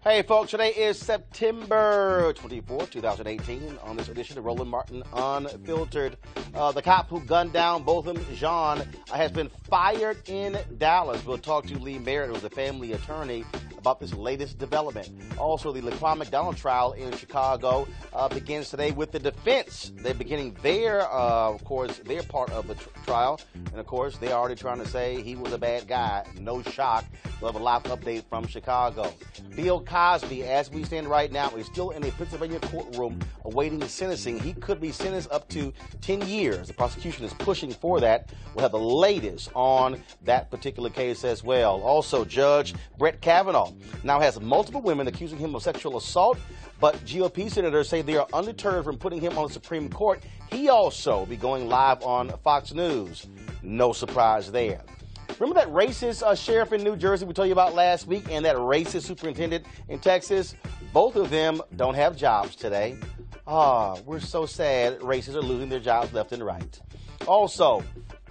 Hey, folks, today is September 24, 2018. On this edition of Roland Martin Unfiltered, the cop who gunned down Botham Jean has been fired in Dallas. We'll talk to Lee Merritt, who's the family attorney, about this latest development. Also, the Laquan McDonald trial in Chicago begins today with the defense. They're beginning their, of course, their part of the trial. And, of course, they're already trying to say he was a bad guy. No shock. We'll have a live update from Chicago. Bill Cosby, as we stand right now, is still in a Pennsylvania courtroom awaiting sentencing. He could be sentenced up to 10 years. The prosecution is pushing for that. We'll have the latest on that particular case as well. Also, Judge Brett Kavanaugh now has multiple women accusing him of sexual assault, but GOP senators say they are undeterred from putting him on the Supreme Court. He also will be going live on Fox News. No surprise there. Remember that racist sheriff in New Jersey we told you about last week and that racist superintendent in Texas? Both of them don't have jobs today. We're so sad. Racists are losing their jobs left and right. Also,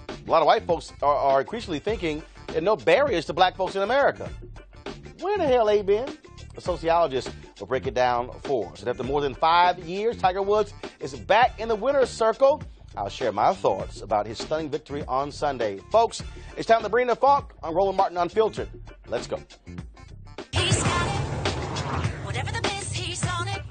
a lot of white folks are increasingly thinking there are no barriers to black folks in America. Where the hell they been? A sociologist will break it down for us. And after more than 5 years, Tiger Woods is back in the winner's circle. I'll share my thoughts about his stunning victory on Sunday. Folks, it's time to bring the funk on Roland Martin Unfiltered. Let's go. He's got it. Whatever the miss, he's on it.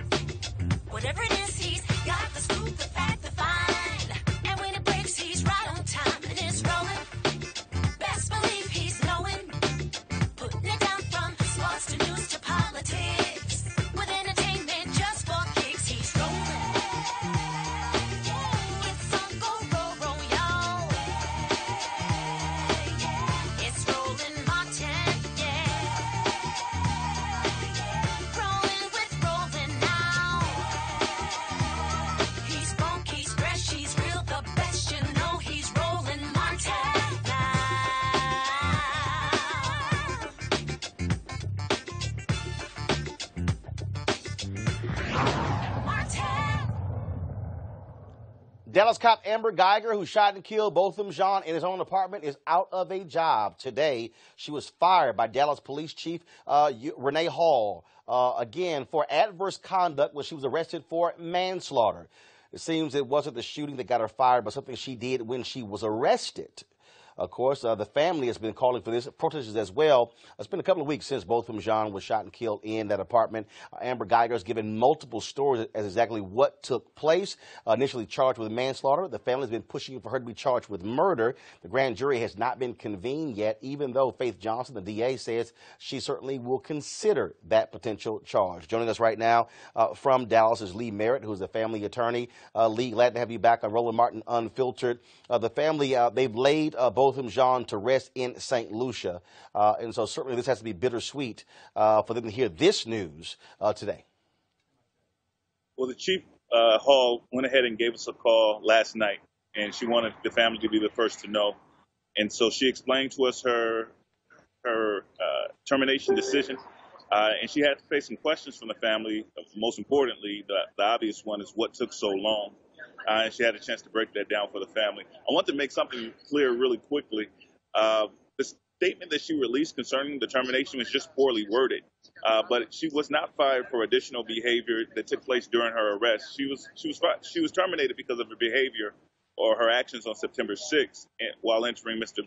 Whatever it is, he's got the scoop, the fact, the find. And when it breaks, he's right on time and it's rolling. Best believe he's knowing. Putting it down from sports to news to politics. With entertainment just for kicks, he's rolling. Dallas cop Amber Geiger, who shot and killed Botham Jean in his own apartment, is out of a job today. She was fired by Dallas Police Chief Renee Hall, again, for adverse conduct when she was arrested for manslaughter. It seems it wasn't the shooting that got her fired, but something she did when she was arrested. Of course, the family has been calling for this, protesters as well. It's been a couple of weeks since Botham Jean was shot and killed in that apartment. Amber Geiger has given multiple stories as exactly what took place. Initially charged with manslaughter, the family has been pushing for her to be charged with murder. The grand jury has not been convened yet, even though Faith Johnson, the DA, says she certainly will consider that potential charge. Joining us right now from Dallas is Lee Merritt, who is the family attorney. Lee, glad to have you back on Roland Martin Unfiltered. The family, they've laid Botham Jean to rest in St. Lucia. And so certainly this has to be bittersweet for them to hear this news today. Well, the Chief Hall went ahead and gave us a call last night, and she wanted the family to be the first to know. And so she explained to us her termination decision. And she had to face some questions from the family. Most importantly, the obvious one is what took so long. And she had a chance to break that down for the family. I want to make something clear really quickly. The statement that she released concerning the termination was just poorly worded. But she was not fired for additional behavior that took place during her arrest. She was terminated because of her behavior or her actions on September 6th while entering Mr.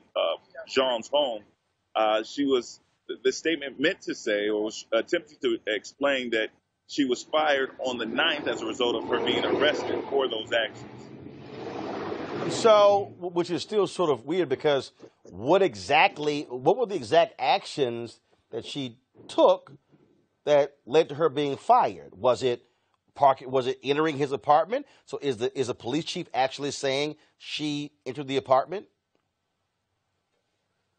Jean's home. The statement meant to say, or was attempting to explain, that she was fired on the 9th as a result of her being arrested for those actions. So, which is still sort of weird, because what were the exact actions that she took that led to her being fired? Was it entering his apartment? So is the police chief actually saying she entered the apartment?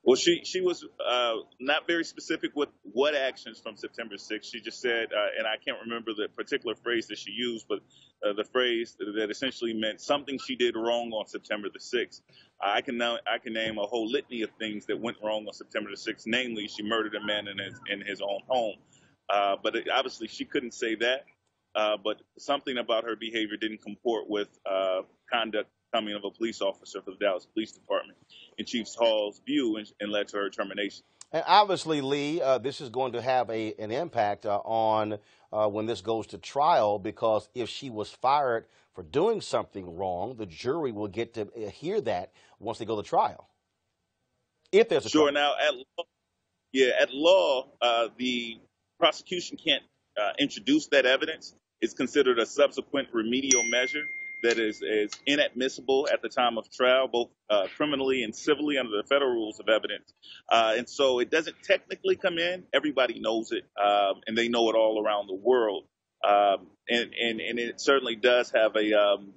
Well, she was not very specific with what actions from September 6th. She just said, and I can't remember the particular phrase that she used, but the phrase that essentially meant something she did wrong on September the 6th. I can name a whole litany of things that went wrong on September the 6th. Namely, she murdered a man in his own home. But obviously she couldn't say that. But something about her behavior didn't comport with conduct coming of a police officer for the Dallas Police Department in Chief Hall's view, and led to her termination. And obviously, Lee, this is going to have an impact on when this goes to trial, because if she was fired for doing something wrong, the jury will get to hear that once they go to trial. If there's a trial. Now, at law, the prosecution can't introduce that evidence. It's considered a subsequent remedial measure that is inadmissible at the time of trial, both criminally and civilly under the federal rules of evidence. And so it doesn't technically come in. Everybody knows it, and they know it all around the world. And it certainly does have an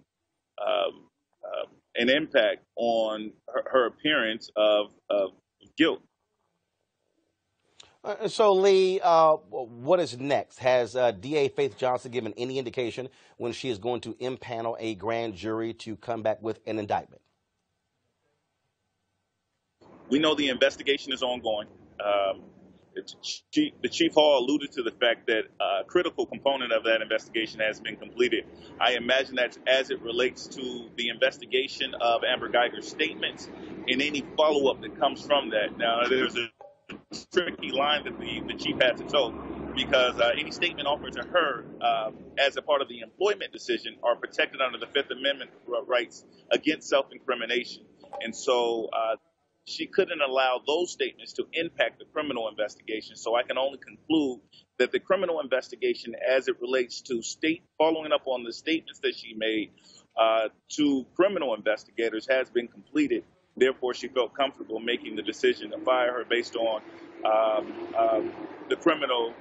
impact on her appearance of guilt. So, Lee, what is next? Has DA Faith Johnson given any indication when she is going to impanel a grand jury to come back with an indictment? We know the investigation is ongoing. The Chief Hall alluded to the fact that a critical component of that investigation has been completed. I imagine that as it relates to the investigation of Amber Geiger's statements and any follow-up that comes from that. Now, there's a tricky line that the chief had to toe, because any statement offered to her as a part of the employment decision are protected under the Fifth Amendment rights against self-incrimination. And so she couldn't allow those statements to impact the criminal investigation. So I can only conclude that the criminal investigation, as it relates to following up on the statements that she made to criminal investigators, has been completed. Therefore, she felt comfortable making the decision to fire her based on the criminal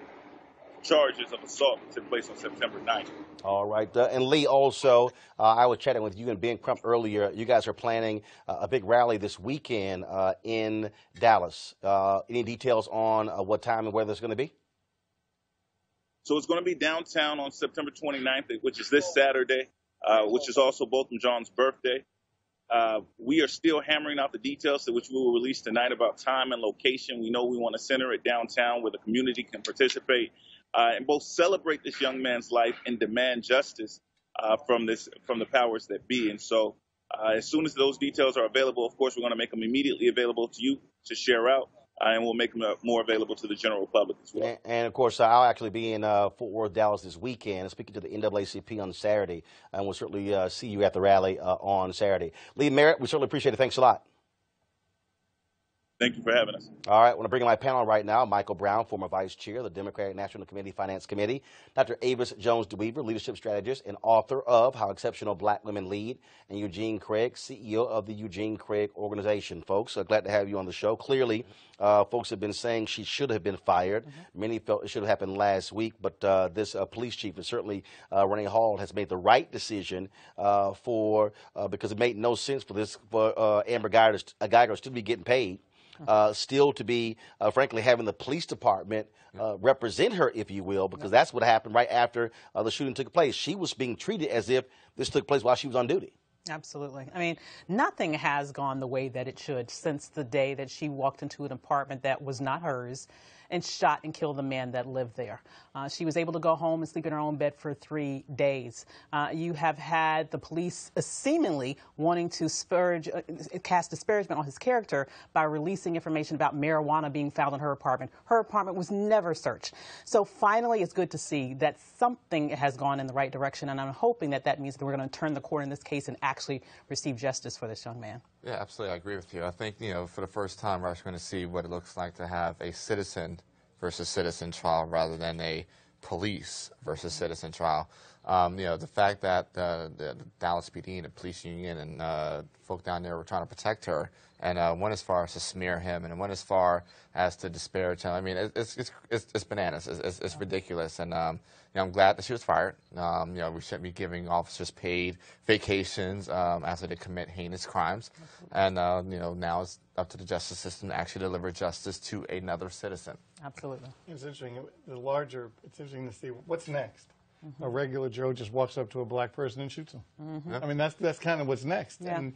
charges of assault that took place on September 9th. All right. And Lee, also, I was chatting with you and Ben Crump earlier. You guys are planning a big rally this weekend in Dallas. Any details on what time and where that's going to be? So it's going to be downtown on September 29th, which is this Saturday, which is also Botham Jean's birthday. We are still hammering out the details, which we will release tonight, about time and location. We know we want to center it downtown where the community can participate and both celebrate this young man's life and demand justice from the powers that be. And so as soon as those details are available, of course, we're going to make them immediately available to you to share out. And we'll make them more available to the general public as well. And of course, I'll actually be in Fort Worth, Dallas this weekend, speaking to the NAACP on Saturday. And we'll certainly see you at the rally on Saturday. Lee Merritt, we certainly appreciate it. Thanks a lot. Thank you for having us. All right, I want to bring in my panel right now. Michael Brown, former vice chair of the Democratic National Committee Finance Committee. Dr. Avis Jones-DeWeaver, leadership strategist and author of How Exceptional Black Women Lead. And Eugene Craig, CEO of the Eugene Craig Organization. Folks, glad to have you on the show. Clearly, folks have been saying she should have been fired. Many felt it should have happened last week, but this police chief, and certainly Renee Hall, has made the right decision because it made no sense for Amber Geiger to be getting paid. Still to be, frankly, having the police department represent her, if you will, because that's what happened right after the shooting took place. She was being treated as if this took place while she was on duty. Absolutely. I mean, nothing has gone the way that it should since the day that she walked into an apartment that was not hers and shot and killed the man that lived there. She was able to go home and sleep in her own bed for 3 days. You have had the police seemingly wanting to cast disparagement on his character by releasing information about marijuana being found in her apartment. Her apartment was never searched. So finally, it's good to see that something has gone in the right direction, and I'm hoping that that means that we're going to turn the corner in this case and actually receive justice for this young man. Yeah, absolutely. I agree with you. I think, for the first time, we're actually going to see what it looks like to have a citizen versus citizen trial rather than a police versus citizen trial. The fact that the Dallas PD and the police union and folk down there were trying to protect her and went as far as to smear him and went as far as to disparage him. I mean, it's bananas. It's ridiculous. And I'm glad that she was fired. We shouldn't be giving officers paid vacations after they commit heinous crimes. And now it's up to the justice system to actually deliver justice to another citizen. Absolutely. It's interesting. It's interesting to see what's next. A regular Joe just walks up to a black person and shoots him. I mean, that's kind of what's next. Yeah. And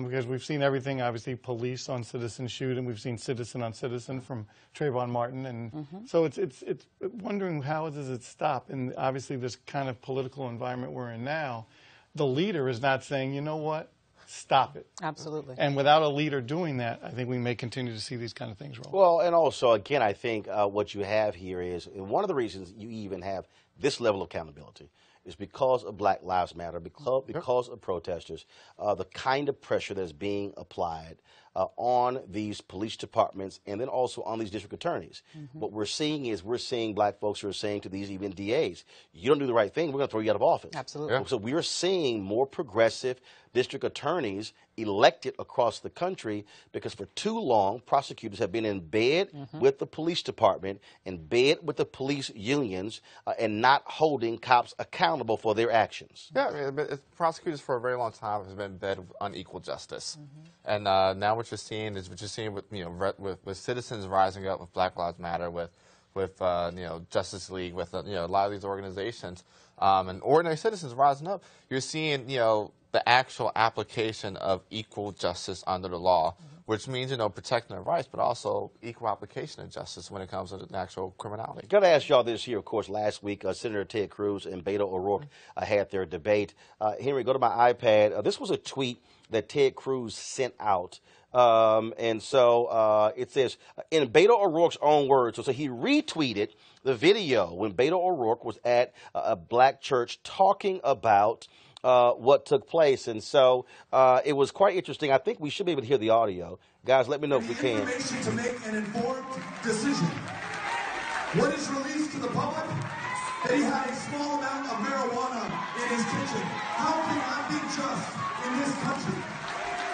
because we've seen everything, obviously, police on citizen shoot, and we've seen citizen on citizen from Trayvon Martin. And so it's wondering how does it stop? And obviously, this kind of political environment we're in now, the leader is not saying, you know what? Stop it. Absolutely. And without a leader doing that, I think we may continue to see these kind of things roll. Well, and also, again, I think what you have here is, and one of the reasons you even have this level of accountability is because of Black Lives Matter, because of protesters, the kind of pressure that's being applied on these police departments and then also on these district attorneys. What we're seeing black folks who are saying to these even DAs, you don't do the right thing, we're going to throw you out of office. Absolutely. Yeah. So we are seeing more progressive district attorneys elected across the country because for too long, prosecutors have been in bed with the police department, in bed with the police unions, and not holding cops accountable for their actions. Yeah, I mean, prosecutors for a very long time have been in bed with unequal justice. And now what you're seeing with citizens rising up, with Black Lives Matter, with Justice League, with a lot of these organizations, and ordinary citizens rising up, you're seeing the actual application of equal justice under the law, which means protecting their rights, but also equal application of justice when it comes to the actual criminality. Got to ask y'all this here. Of course, last week Senator Ted Cruz and Beto O'Rourke had their debate. Henry, go to my iPad. This was a tweet that Ted Cruz sent out. And so it says, in Beto O'Rourke's own words, so he retweeted the video when Beto O'Rourke was at a black church talking about what took place. And so it was quite interesting. I think we should be able to hear the audio. Guys, let me know if we can. Information to make an informed decision. What is released to the public? That he had a small amount of marijuana in his kitchen. How can that be just in this country?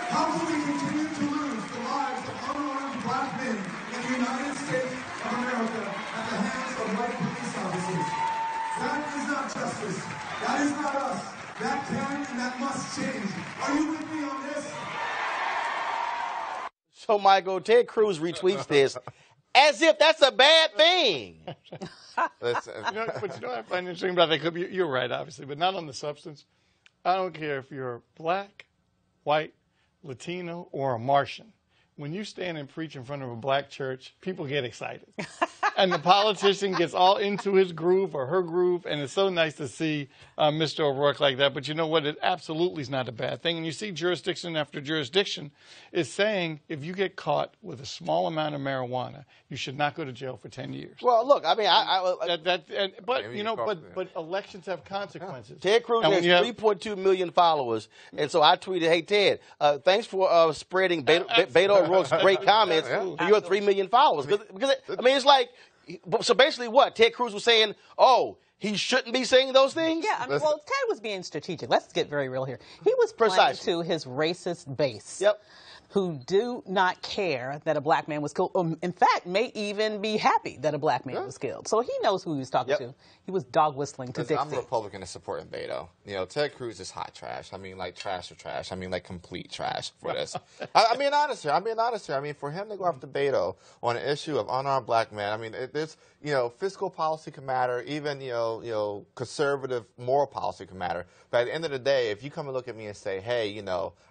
How can we continue to lose the lives of unarmed black men in the United States of America at the hands of white police officers? That is not justice. That is not us. That can and that must change. Are you with me on this? So, Michael, Ted Cruz retweets this as if that's a bad thing. But I find interesting about that? You're right, obviously, but not on the substance. I don't care if you're black, white, Latino, or a Martian. When you stand and preach in front of a black church, people get excited. And the politician gets all into his groove or her groove, and it's so nice to see Mr. O'Rourke like that. But you know what? It absolutely is not a bad thing. And you see jurisdiction after jurisdiction is saying if you get caught with a small amount of marijuana, you should not go to jail for 10 years. Well, look, I mean, but elections have consequences. Ted Cruz has 3.2 million followers, and so I tweeted, "Hey Ted, thanks for spreading Beto O'Rourke's great comments to your 3 million followers." Because I mean, it's like, so basically, what Ted Cruz was saying? Oh, he shouldn't be saying those things. Yeah, I mean, well, Ted was being strategic. Let's get very real here. He was playing to his racist base. Yep. Who do not care that a black man was killed. In fact, may even be happy that a black man was killed. So he knows who he was talking to. He was dog whistling to Dixie. I'm a Republican and supporting Beto. Ted Cruz is hot trash. I mean, like trash or trash. I mean, like complete trash for this. I'm being honest here. I mean, for him to go after Beto on an issue of unarmed black men, I mean, there's, fiscal policy can matter, even, conservative moral policy can matter. But at the end of the day, if you come and look at me and say, hey,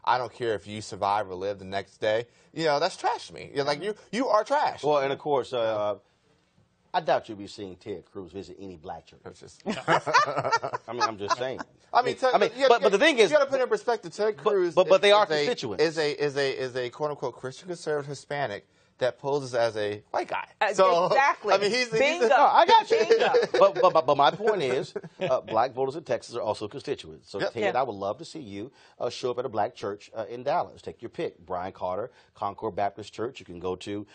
I don't care if you survive or live the next day, that's trash to me. You're like, you are trash. Well, and of course, I doubt you'll be seeing Ted Cruz visit any black churches. I mean, I'm just saying. But the thing is, you got to put in perspective. Ted Cruz, but they are constituents. Is a quote unquote Christian conservative Hispanic that poses as a white guy. Exactly. I mean, he's I got you. but my point is, black voters in Texas are also constituents. So, Ted, I would love to see you show up at a black church in Dallas. Take your pick. Brian Carter, Concord Baptist Church. You can go to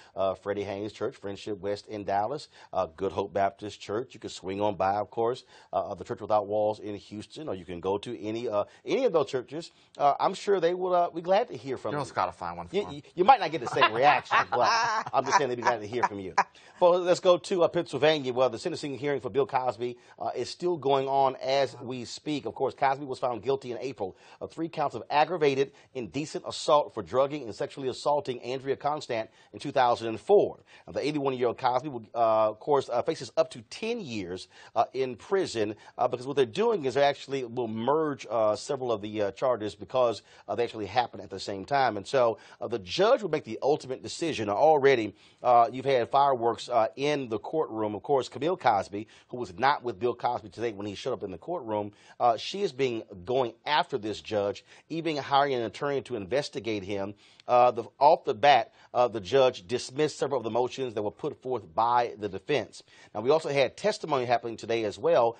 Freddie Haynes Church, Friendship West in Dallas, Good Hope Baptist Church. You can swing on by, of course, the Church Without Walls in Houston, or you can go to any of those churches. I'm sure they will be glad to hear from you. You just got to find one for him. You might not get the same reaction, but I'm just saying they'd be glad to hear from you. Well, let's go to Pennsylvania, where the sentencing hearing for Bill Cosby is still going on as we speak. Of course, Cosby was found guilty in April of 3 counts of aggravated indecent assault for drugging and sexually assaulting Andrea Constant in 2004. Now, the 81-year-old Cosby, of course, faces up to 10 years in prison because what they're doing is they actually will merge several of the charges because they actually happen at the same time. And so the judge will make the ultimate decision. Already, you've had fireworks in the courtroom. Of course, Camille Cosby, who was not with Bill Cosby today when he showed up in the courtroom, she is going after this judge, even hiring an attorney to investigate him. Off the bat, the judge dismissed several of the motions that were put forth by the defense. Now, we also had testimony happening today as well,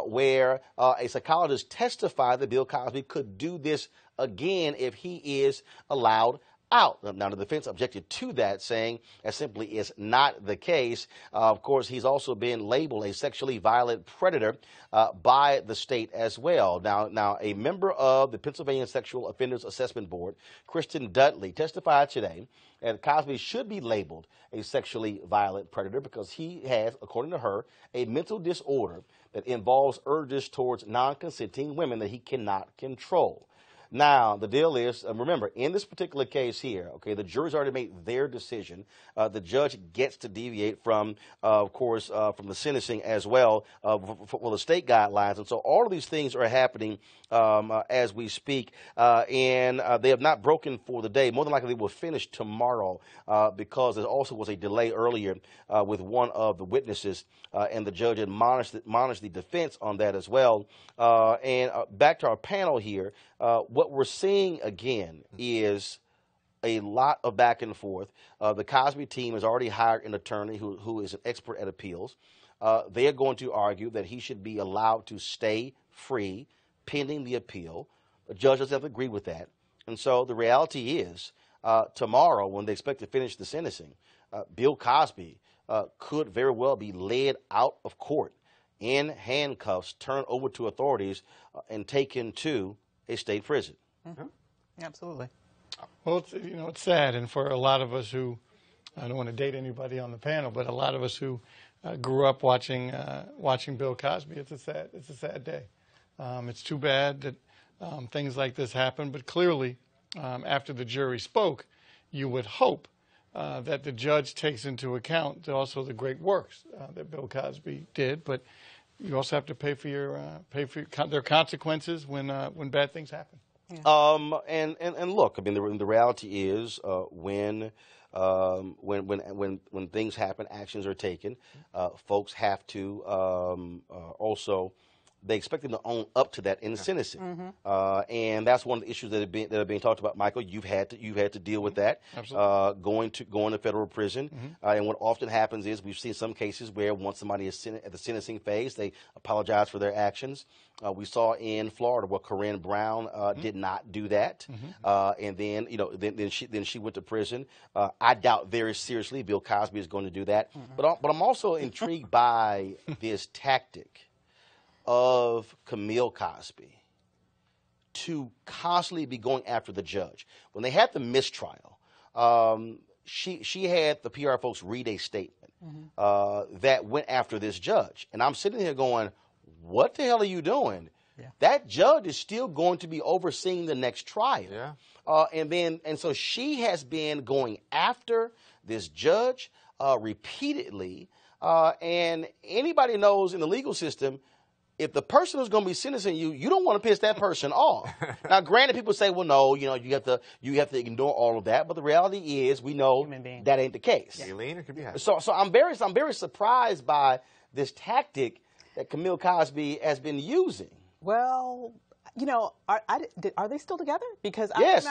where a psychologist testified that Bill Cosby could do this again if he is allowed out. Now, the defense objected to that, saying that simply is not the case. Of course, he's also been labeled a sexually violent predator by the state as well. Now, a member of the Pennsylvania Sexual Offenders Assessment Board, Kristen Dudley, testified today that Cosby should be labeled a sexually violent predator because he has, according to her, a mental disorder that involves urges towards non-consenting women that he cannot control. Now, the deal is, remember, in this particular case here, okay, the jury's already made their decision. The judge gets to deviate from, of course, from the sentencing as well for the state guidelines. And so all of these things are happening as we speak, and they have not broken for the day. More than likely, they will finish tomorrow because there also was a delay earlier with one of the witnesses, and the judge admonished the defense on that as well. And back to our panel here, what we're seeing again is a lot of back and forth. The Cosby team has already hired an attorney who is an expert at appeals. They are going to argue that he should be allowed to stay free pending the appeal. The judge doesn't agree with that. And so the reality is tomorrow, when they expect to finish the sentencing, Bill Cosby could very well be led out of court in handcuffs, turned over to authorities, and taken to a state prison. Mm-hmm. Absolutely. Well, it's sad, and for a lot of us who, I don't want to date anybody on the panel, but a lot of us who grew up watching Bill Cosby, it's a sad day. It's too bad that things like this happen, but clearly, after the jury spoke, you would hope that the judge takes into account also the great works that Bill Cosby did, but you also have to pay for their consequences when bad things happen. Yeah. And look, I mean, the reality is when things happen, actions are taken. Folks have to also. They expect them to own up to that in the sentencing, and that's one of the issues that are being talked about. Michael, you've had to deal with that. Going to federal prison, and what often happens is we've seen some cases where once somebody is at the sentencing phase, they apologize for their actions. We saw in Florida where Corinne Brown did not do that, and then then she went to prison. I doubt very seriously Bill Cosby is going to do that, but I'm also intrigued by this tactic of Camille Cosby to constantly be going after the judge. When they had the mistrial, she had the PR folks read a statement that went after this judge. And I'm sitting here going, what the hell are you doing? Yeah. That judge is still going to be overseeing the next trial. Yeah. And so she has been going after this judge repeatedly. And anybody knows in the legal system, if the person who's going to be sentencing you, you don't want to piss that person off. Now, granted, people say, well, no, you have to ignore all of that. But the reality is, we know that ain't the case. Be lean, it could be happy. So I'm very surprised by this tactic that Camille Cosby has been using. Well, are they still together? Because Yes.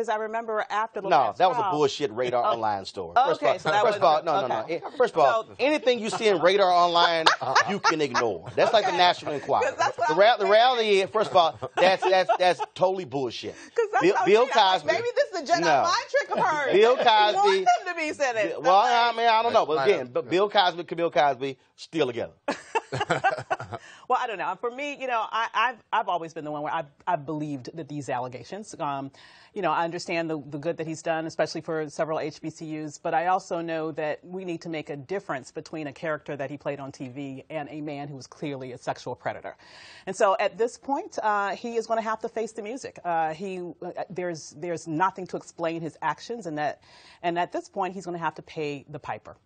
I remember after the No, last that was a trial- bullshit Radar Online story. Okay, so that First of was- all, no. okay. First of all, So- anything you see in Radar Online, you can ignore. That's like the National Enquirer. 'Cause that's what The, I was the reality is, first of all, that's totally bullshit. Because that's what I was Bill saying. I'm like, Cosby. maybe this is a Jedi No. mind trick of hers. Bill She Cosby- wants him to be sentenced. Well, I mean, I don't know, but Right. again, but Bill Cosby, Camille Cosby, still together. Well, I don't know. For me, I've always been the one where I've believed that these allegations. I understand the good that he's done, especially for several HBCUs, but I also know that we need to make a difference between a character that he played on TV and a man who was clearly a sexual predator. And so at this point, he is going to have to face the music. There's nothing to explain his actions, and at this point, he's going to have to pay the piper.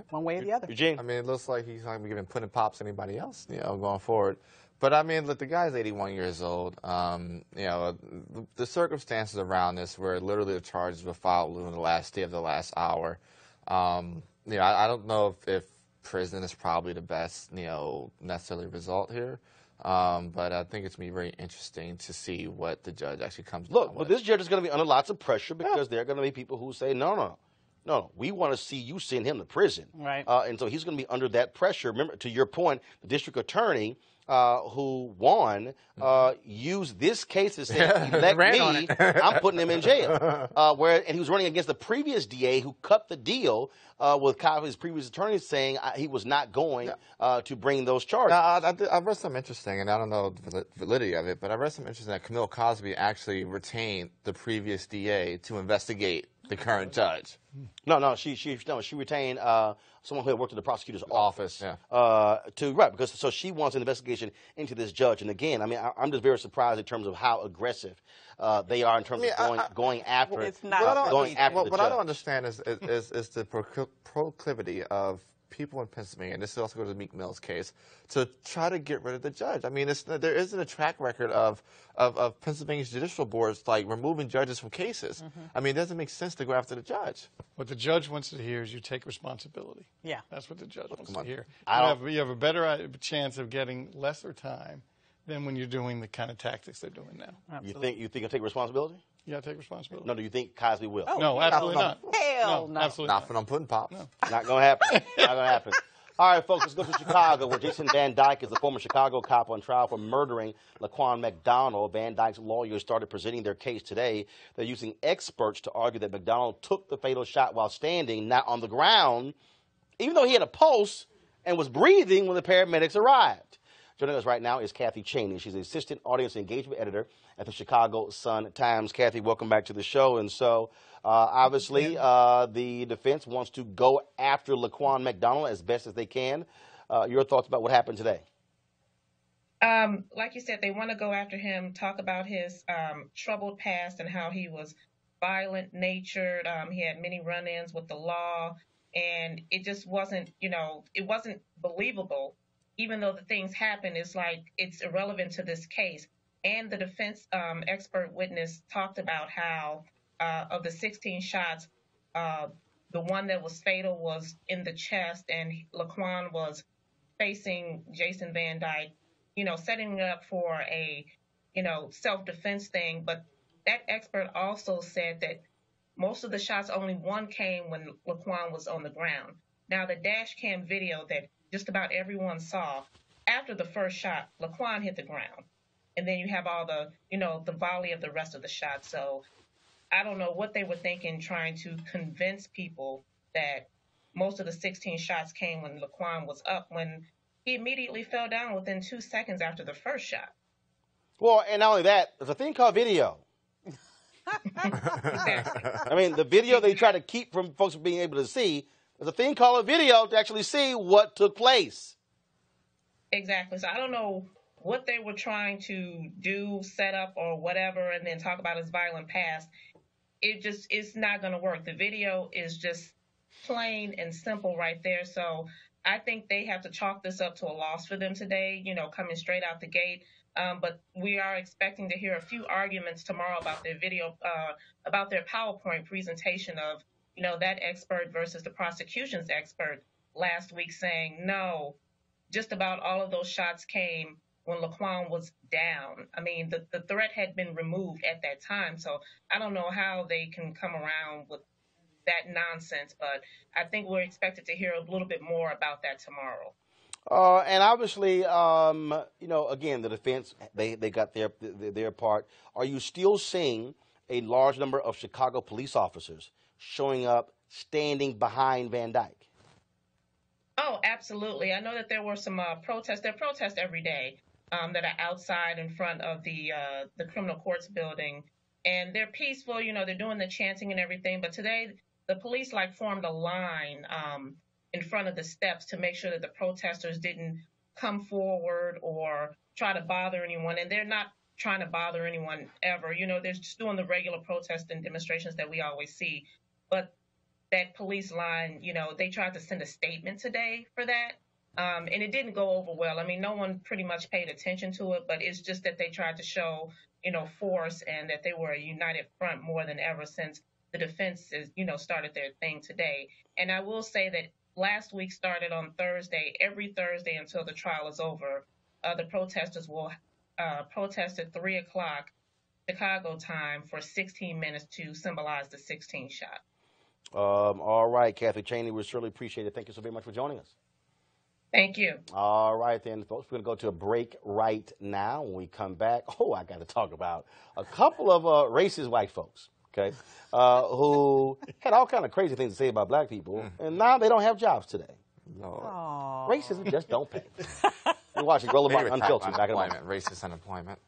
One way or the other. Eugene? I mean, it looks like he's not going to be giving putting pops to anybody else, going forward. But I mean, look, the guy's 81 years old. The circumstances around this were literally the charges were filed within the last day of the last hour. I don't know if prison is probably the best, necessarily result here. But I think it's going to be very interesting to see what the judge actually comes down Look, with. but this judge is going to be under lots of pressure because there are going to be people who say, no, we want to see you send him to prison. Right. And so he's going to be under that pressure. Remember, to your point, the district attorney who won used this case to say, elect me, I'm putting him in jail. And he was running against the previous DA who cut the deal with Cosby's previous attorney saying he was not going to bring those charges. Now, I read something interesting, and I don't know the validity of it, but I read something interesting that Camille Cosby actually retained the previous DA to investigate the current judge. No, she retained someone who had worked in the prosecutor's office. Yeah. Because she wants an investigation into this judge. And again, I mean, I'm just very surprised in terms of how aggressive they are in terms of going after It's not going after the What judge. I don't understand is the proclivity of people in Pennsylvania, and this also goes to Meek Mill's case, to try to get rid of the judge. I mean, there isn't a track record of Pennsylvania's judicial boards like removing judges from cases. I mean, it doesn't make sense to go after the judge. What the judge wants to hear is you take responsibility. Yeah. That's what the judge wants to on. hear. You have a better chance of getting lesser time than when you're doing the kind of tactics they're doing now. You think he'll take responsibility? You got to take responsibility. No, do you think Cosby will? No, absolutely not. Hell no. Absolutely Not when I'm putting pops. Not going to happen. Not going to happen. All right, folks, let's go to Chicago, where Jason Van Dyke is the former Chicago cop on trial for murdering Laquan McDonald. Van Dyke's lawyers started presenting their case today. They're using experts to argue that McDonald took the fatal shot while standing, not on the ground, even though he had a pulse and was breathing when the paramedics arrived. Joining us right now is Kathy Cheney. She's the assistant audience engagement editor at the Chicago Sun-Times. Kathy, welcome back to the show. And so, obviously, the defense wants to go after Laquan McDonald as best as they can. Your thoughts about what happened today? Like you said, they want to go after him, talk about his troubled past and how he was violent-natured. He had many run-ins with the law, and it just wasn't, it wasn't believable. Even though the things happen, it's like it's irrelevant to this case. And the defense expert witness talked about how of the 16 shots, the one that was fatal was in the chest, and Laquan was facing Jason Van Dyke, setting it up for a, self-defense thing. But that expert also said that most of the shots, only one came when Laquan was on the ground. Now, the dash cam video that just about everyone saw, after the first shot, Laquan hit the ground. And then you have all the, the volley of the rest of the shots. So I don't know what they were thinking, trying to convince people that most of the 16 shots came when Laquan was up, when he immediately fell down within 2 seconds after the first shot. Well, and not only that, there's a thing called video. Exactly. I mean, the video they try to keep from folks being able to see, there's a thing called a video to actually see what took place. Exactly. So I don't know what they were trying to do, set up or whatever, and then talk about his violent past. It's not going to work. The video is just plain and simple right there. So I think they have to chalk this up to a loss for them today, coming straight out the gate. But we are expecting to hear a few arguments tomorrow about their about their PowerPoint presentation of, that expert versus the prosecution's expert last week saying, no, just about all of those shots came when Laquan was down. I mean, the threat had been removed at that time. So I don't know how they can come around with that nonsense, but I think we're expected to hear a little bit more about that tomorrow. And obviously, again, the defense, they got their part. Are you still seeing a large number of Chicago police officers showing up, standing behind Van Dyke? Oh, absolutely. I know that there were some protests. There are protests every day that are outside in front of the criminal courts building, and they're peaceful. They're doing the chanting and everything. But today, the police formed a line in front of the steps to make sure that the protesters didn't come forward or try to bother anyone. And they're not trying to bother anyone ever. They're just doing the regular protests and demonstrations that we always see. But that police line, they tried to send a statement today for that. And it didn't go over well. I mean, no one pretty much paid attention to it, but it's just that they tried to show, force and that they were a united front more than ever since the defense is, started their thing today. And I will say that last week started on Thursday. Every Thursday until the trial is over, the protesters will protest at 3 o'clock Chicago time for 16 minutes to symbolize the 16 shot. All right, Kathy Chaney, we surely appreciate it. Thank you so very much for joining us. Thank you. All right, then, folks, we're going to go to a break right now. When we come back, I got to talk about a couple of racist white folks, okay, who had all kind of crazy things to say about black people, and now they don't have jobs today. No. Racism just don't pay. You're watching Roland Martin Unfiltered. Back in a moment. Racist unemployment.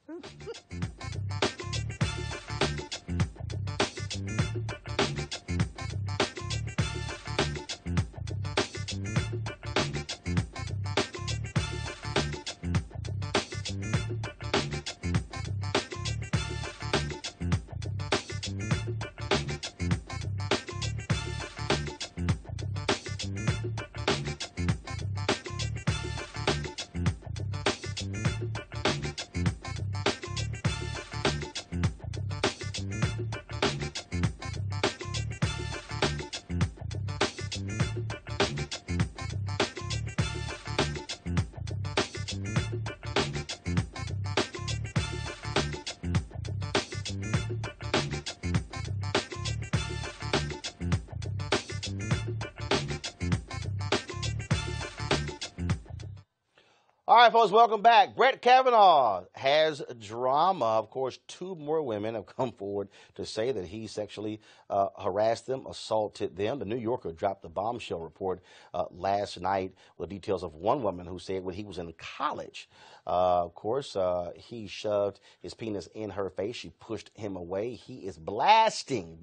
All right, folks, welcome back. Brett Kavanaugh has drama. Of course, 2 more women have come forward to say that he sexually harassed them, assaulted them. The New Yorker dropped the bombshell report last night with details of one woman who said when he was in college, of course, he shoved his penis in her face. She pushed him away. He is blasting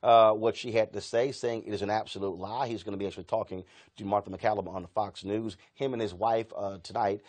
what she had to say, saying it is an absolute lie. He's going to be actually talking to Martha McCallum on Fox News, him and his wife tonight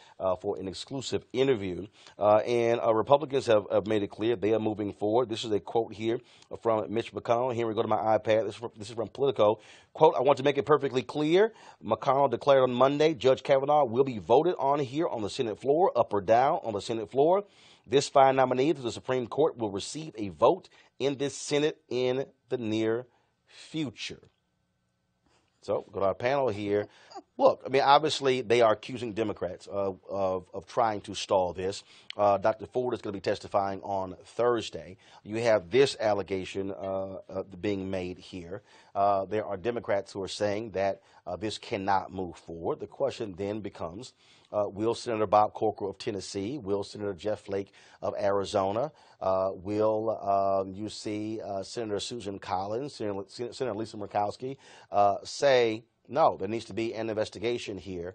for an exclusive interview. And Republicans have made it clear they are moving forward. This is a quote here from Mitch McConnell. Here we go to my iPad. This is from Politico. Quote, I want to make it perfectly clear. McConnell declared on Monday, Judge Kavanaugh will be voted on here on the Senate floor, up or down on the Senate floor. This fine nominee to the Supreme Court will receive a vote in this Senate in the near future. So, go to our panel here. Look, I mean, obviously, they are accusing Democrats of trying to stall this. Dr. Ford is going to be testifying on Thursday. You have this allegation being made here. There are Democrats who are saying that this cannot move forward. The question then becomes, will Senator Bob Corker of Tennessee, will Senator Jeff Flake of Arizona, will you see Senator Susan Collins, Senator Lisa Murkowski say, no, there needs to be an investigation here.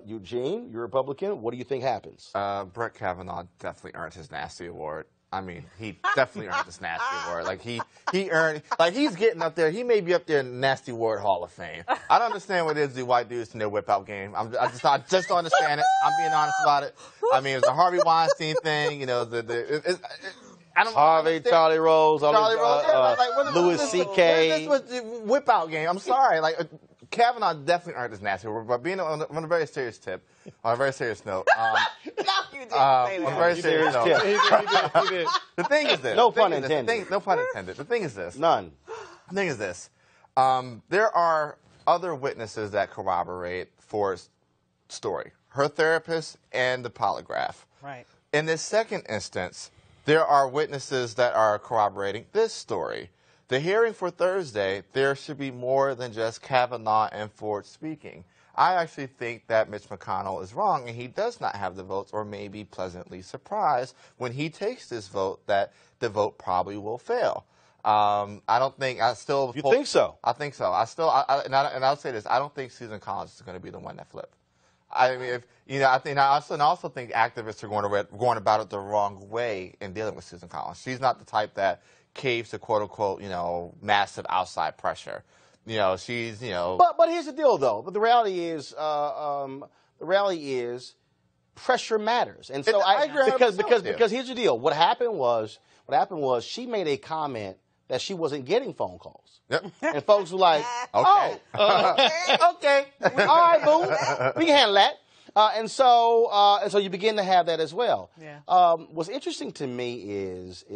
Eugene, you're a Republican. What do you think happens? Brett Kavanaugh definitely earned his nasty award. I mean, he definitely earned this nasty award. Like he earned, like he's getting up there. He may be up there in the nasty award Hall of Fame. I don't understand what it is the white dudes in their whip out game. I just don't understand it. I'm being honest about it. I mean, it was the Harvey Weinstein thing. You know, Harvey, Charlie Rose, Louis C.K. What is this whip out game? I'm sorry. Like, Kavanaugh definitely aren't as nasty. But being on a very serious tip, on a very serious note. No, you didn't say On a that. very serious note. He did. The thing is this. No the thing pun is this, intended. No pun intended. The thing is this. None. The thing is this. There are other witnesses that corroborate Ford's story. Her therapist and the polygraph. Right. In this second instance, there are witnesses that are corroborating this story. The hearing for Thursday, there should be more than just Kavanaugh and Ford speaking. I actually think that Mitch McConnell is wrong, and he does not have the votes, or may be pleasantly surprised when he takes this vote that the vote probably will fail. I don't think I still. You think so? I think so. And I'll say this: I don't think Susan Collins is going to be the one that flipped. I mean, I also think activists are going about it the wrong way in dealing with Susan Collins. She's not the type that caves to quote unquote, massive outside pressure. She's. But here's the deal, though. But the reality is, pressure matters, and so I agree because here's the deal. What happened was she made a comment that she wasn't getting phone calls. Yep. And folks were like, Okay. okay, all right, boo, we can handle that. And so you begin to have that as well. Yeah. What's interesting to me is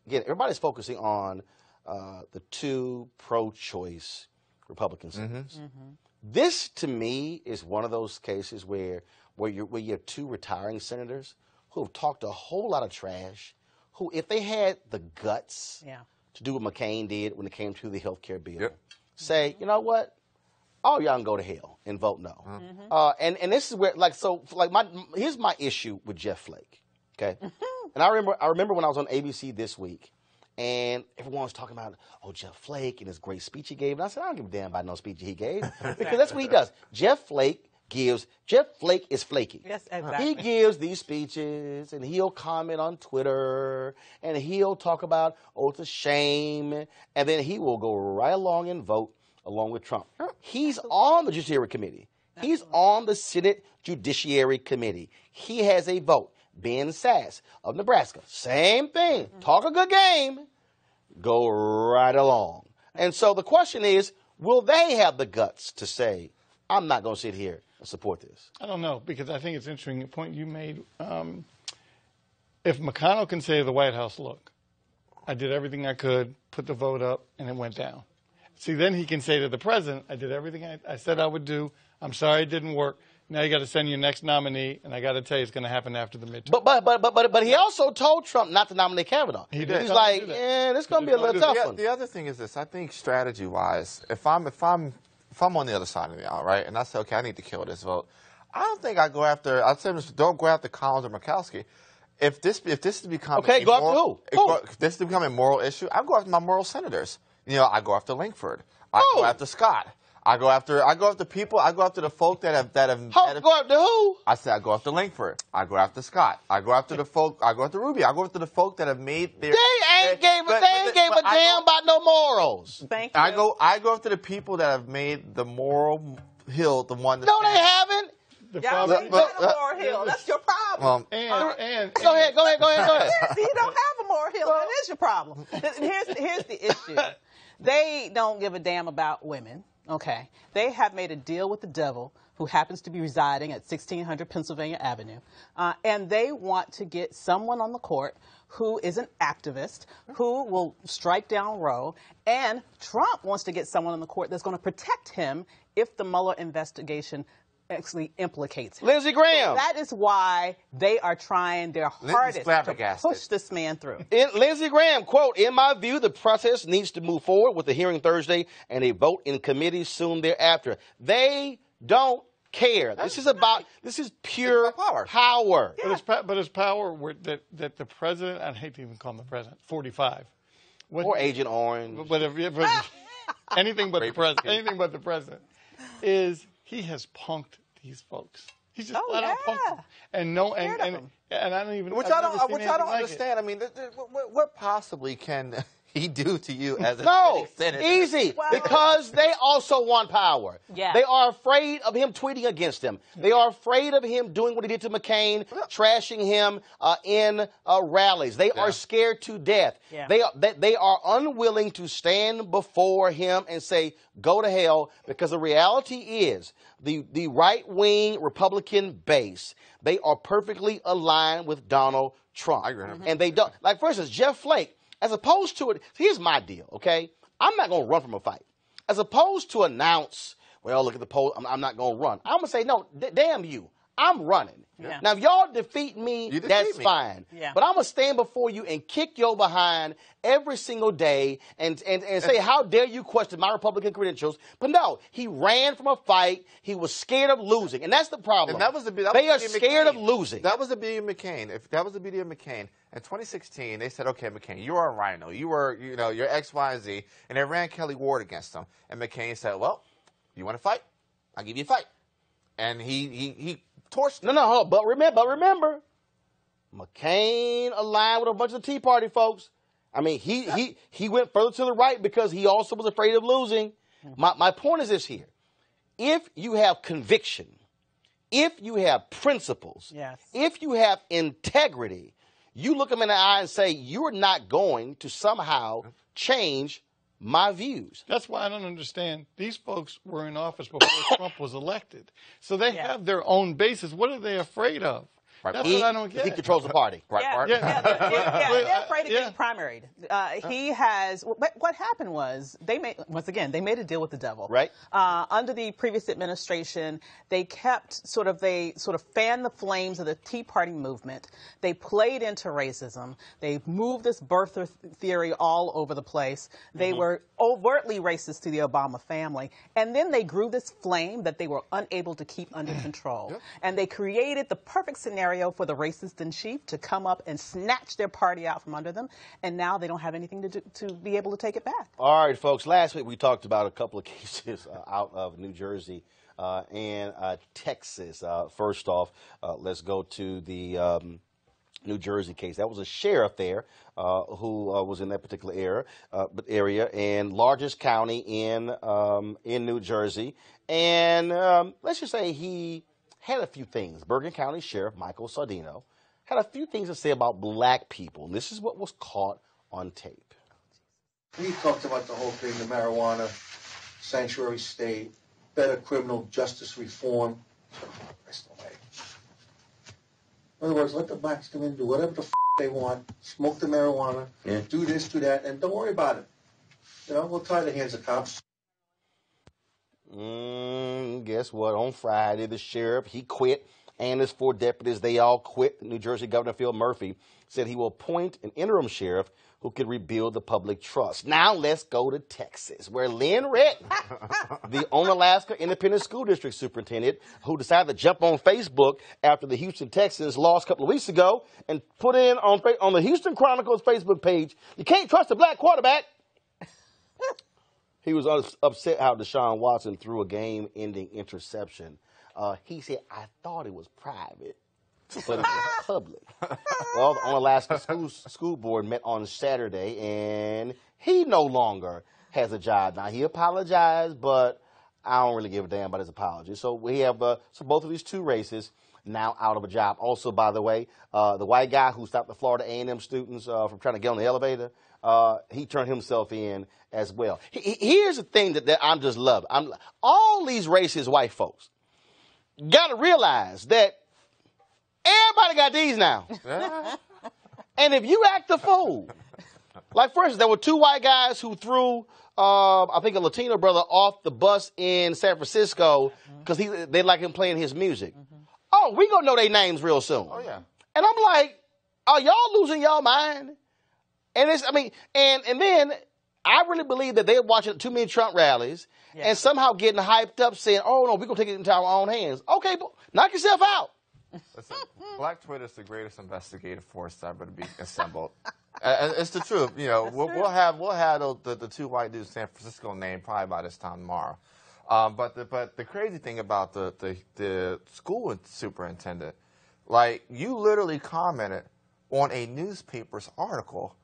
again, everybody's focusing on the two pro-choice Republican senators. Mm-hmm. This, to me, is one of those cases where you have two retiring senators who have talked a whole lot of trash, who, if they had the guts to do what McCain did when it came to the health care bill, say, you know what, all y'all can go to hell and vote no. Mm-hmm. And this is where, here's my issue with Jeff Flake, okay? And I remember when I was on ABC This Week, and everyone was talking about, Jeff Flake and his great speech he gave. And I said, I don't give a damn about no speech he gave, because that's what he does. Jeff Flake is flaky. Yes, exactly. He gives these speeches, and he'll comment on Twitter, and he'll talk about, it's a shame, and then he will go right along and vote along with Trump. He's on the Judiciary Committee. He's on the Senate Judiciary Committee. He has a vote. Ben Sass of Nebraska, same thing. Talk a good game, go right along. And so the question is, will they have the guts to say, I'm not going to sit here and support this? I don't know, because I think it's interesting, the point you made. If McConnell can say to the White House, look, I did everything I could, put the vote up, and it went down. See, then he can say to the president, I did everything I said I would do. I'm sorry it didn't work. Now you got to send your next nominee, and I got to tell you, it's going to happen after the midterm. But he also told Trump not to nominate Kavanaugh. He did. He's like, this is going to be a little tough one. The other thing is this: I think strategy-wise, if I'm on the other side of the aisle, right, and I say, okay, I need to kill this vote, I don't think I go after. I'd say, don't go after Collins or Murkowski. If this is becoming go after who? If this is becoming a moral issue, I go after my moral senators. I go after Langford. I go after Scott. I go after people. I go after the folk that have. Go after who? I say I go after Langford. I go after Scott. I go after the folk. I go after Ruby. I go after the folk that have made their. They ain't gave a damn about no morals. Thank you. I go after the people that have made the moral hill the one. No, they haven't. Y'all ain't got a moral hill. That's your problem. And go ahead. You don't have a moral hill. That is your problem. Here's the issue. They don't give a damn about women. Okay. They have made a deal with the devil, who happens to be residing at 1600 Pennsylvania Avenue, and they want to get someone on the court who is an activist, who will strike down Roe, and Trump wants to get someone on the court that's going to protect him if the Mueller investigation actually implicates him. Lindsey Graham. So that is why they are trying their hardest to push this man through. Lindsey Graham, quote, in my view, the process needs to move forward with the hearing Thursday and a vote in committee soon thereafter. They don't care. This is pure power. But it's power that the president, I hate to even call him the president, 45. Or Agent Orange. Anything but the president is. He has punked these folks. He's just flat out punked them. And I don't even. Which I don't understand. I mean, what possibly can he do to you as a No, senator? easy. Because they also want power. Yeah. They are afraid of him tweeting against them. They are afraid of him doing what he did to McCain, trashing him in rallies. They are scared to death. Yeah. They are unwilling to stand before him and say, go to hell, because the reality is the right-wing Republican base, they are perfectly aligned with Donald Trump. I agree. And they don't. Like, for instance, Jeff Flake, as opposed to it, here's my deal, okay? I'm not going to run from a fight. As opposed to announce, well, look at the poll, I'm not going to run. I'm going to say, no, damn you, I'm running. Yeah. Now, if y'all defeat me, that's fine. Yeah. But I'm going to stand before you and kick your behind every single day and say, how dare you question my Republican credentials? But no, he ran from a fight. He was scared of losing. And that's the problem. And that was the they are scared of losing. That was the beauty of McCain. If that was the beauty of McCain. In 2016, they said, okay, McCain, you are a rhino. You were, you're X, Y, and Z. And they ran Kelly Ward against him. And McCain said, well, you want to fight? I'll give you a fight. And he torched him. No, but remember, McCain aligned with a bunch of Tea Party folks. I mean, he went further to the right because he also was afraid of losing. My point is this here. If you have conviction, if you have principles, if you have integrity, you look them in the eye and say, you're not going to somehow change my views. That's why I don't understand. These folks were in office before Trump was elected. So they have their own bases. What are they afraid of? That's what I don't get. He controls the party. They're afraid of getting primaried. He has. What happened was they made a deal with the devil. Right. Under the previous administration, they sort of fanned the flames of the Tea Party movement. They played into racism. They moved this birther theory all over the place. They were overtly racist to the Obama family, and then they grew this flame that they were unable to keep under control. And they created the perfect scenario for the racist in chief to come up and snatch their party out from under them, and now they don't have anything to do to be able to take it back. All right, folks. Last week we talked about a couple of cases out of New Jersey and Texas. First off, let's go to the New Jersey case. That was a sheriff there who was in that particular area and largest county in New Jersey. And let's just say he had a few things. Bergen County Sheriff Michael Sardino had a few things to say about black people. And this is what was caught on tape. He talked about the whole thing, the marijuana, sanctuary state, better criminal justice reform. That's no way. In other words, let the blacks come in and do whatever the they want, smoke the marijuana, do this, do that, and don't worry about it. We'll tie the hands of cops. Guess what? On Friday, the sheriff, he quit, and his 4 deputies, they all quit. New Jersey Governor Phil Murphy said he will appoint an interim sheriff who could rebuild the public trust. Now let's go to Texas, where Lynn Retton, the Onalaska Independent School District superintendent, who decided to jump on Facebook after the Houston Texans lost a couple of weeks ago and put in on the Houston Chronicles Facebook page, you can't trust a black quarterback. He was upset how Deshaun Watson threw a game-ending interception. He said, I thought it was private, but it was public. Well, the Onalaska School Board met on Saturday, and he no longer has a job. Now, he apologized, but I don't really give a damn about his apology. So we have both of these 2 races now out of a job. Also, by the way, the white guy who stopped the Florida A&M students from trying to get on the elevator, he turned himself in as well. Here's the thing that I'm just loving. All these racist white folks got to realize that everybody got these now. And if you act a fool, like for instance, there were 2 white guys who threw, I think, a Latino brother off the bus in San Francisco because they like him playing his music. Oh, we gonna know their names real soon. Oh yeah. And I'm like, are y'all losing y'all mind? And and then I really believe that they're watching too many Trump rallies and somehow getting hyped up saying, oh no, we're gonna take it into our own hands. Okay, knock yourself out. Listen, Black Twitter is the greatest investigative force ever to be assembled. It's the truth. We'll have the 2 white dudes in San Francisco named probably by this time tomorrow. But the crazy thing about the school superintendent, like, you literally commented on a newspaper's article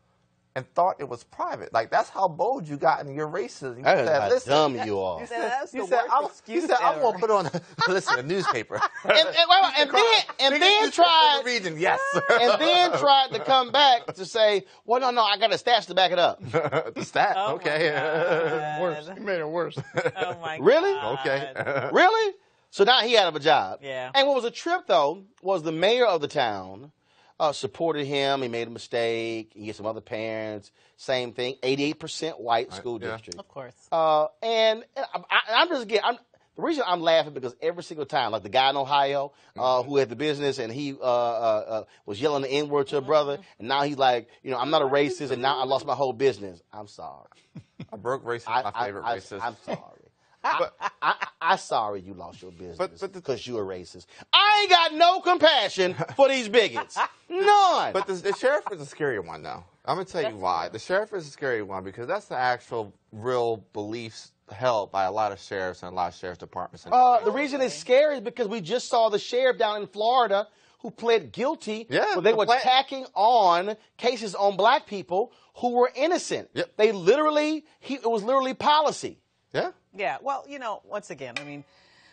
and thought it was private. Like, that's how bold you got in your racism. You That is how listen, dumb you are. That's the you said, worst excuse I'm going ever. to put on, listen, a newspaper. And then tried, Region, yes. and then tried to come back to say, well, no, I got a stats to back it up. The stat, Oh, okay. Worse. He made it worse. Oh my Really? God. Okay. Really? So now he out of a job. Yeah. And what was a trip, though, was the mayor of the town supported him. He made a mistake. He had some other parents. Same thing. 88% white school yeah. district. Of course. And I'm just getting. The reason I'm laughing because every single time, like the guy in Ohio who had the business and he was yelling the N-word to a brother, and now he's like, I'm not a racist, and now I lost my whole business. I'm sorry. I broke racist, my favorite racist. I'm sorry. I'm sorry you lost your business But because you a racist. I ain't got no compassion for these bigots. None. But the sheriff is a scary one, though. I'm going to tell you why. The sheriff is a scary one because that's the actual real beliefs held by a lot of sheriffs and a lot of sheriff's departments. The reason it's scary is because we just saw the sheriff down in Florida who pled guilty Yeah, where they were tacking on cases on black people who were innocent. Yep. They literally, it was literally policy. Yeah. Yeah, well, once again,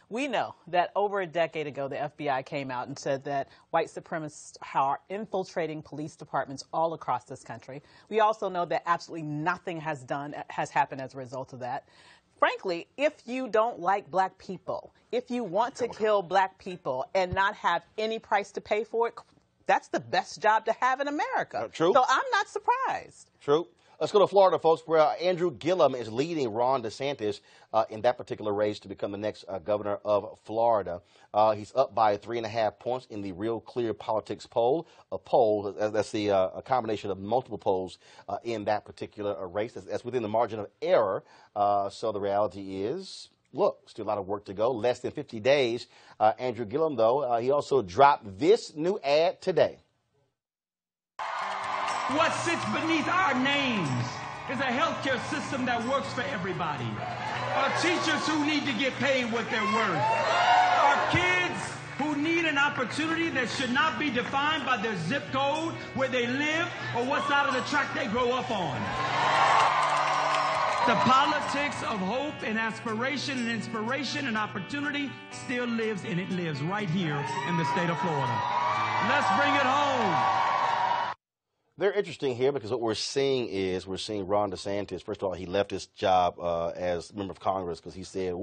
we know that over a decade ago, the FBI came out and said that white supremacists are infiltrating police departments all across this country. We also know that absolutely nothing has happened as a result of that. Frankly, if you don't like black people, if you want to kill black people and not have any price to pay for it, that's the best job to have in America. True. So I'm not surprised. True. Let's go to Florida, folks, where Andrew Gillum is leading Ron DeSantis in that particular race to become the next governor of Florida. He's up by 3.5 points in the Real Clear Politics poll. A poll, that's a combination of multiple polls in that particular race. That's within the margin of error. So the reality is, look, still a lot of work to go. Less than 50 days. Andrew Gillum, though, he also dropped this new ad today. What sits beneath our names is a healthcare system that works for everybody. Our teachers who need to get paid what they're worth. Our kids who need an opportunity that should not be defined by their zip code, where they live, or what side of the track they grow up on. The politics of hope and aspiration and inspiration and opportunity still lives, and it lives right here in the state of Florida. Let's bring it home. They're interesting here because what we're seeing Ron DeSantis. First of all, he left his job as member of Congress because he said,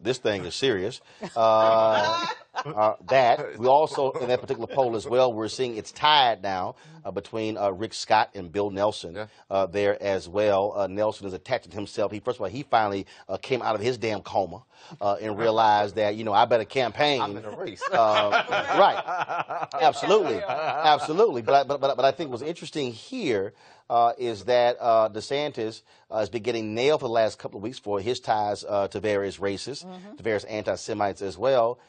this thing is serious. That. We also, in that particular poll as well, we're seeing it's tied now between Rick Scott and Bill Nelson there as well. Nelson is attaching himself. First of all, he finally came out of his damn coma and realized that, I better campaign. I'm in a race. Right. Absolutely. Absolutely. But I think what's interesting here is that DeSantis has been getting nailed for the last couple of weeks for his ties to various races, to various anti-Semites as well.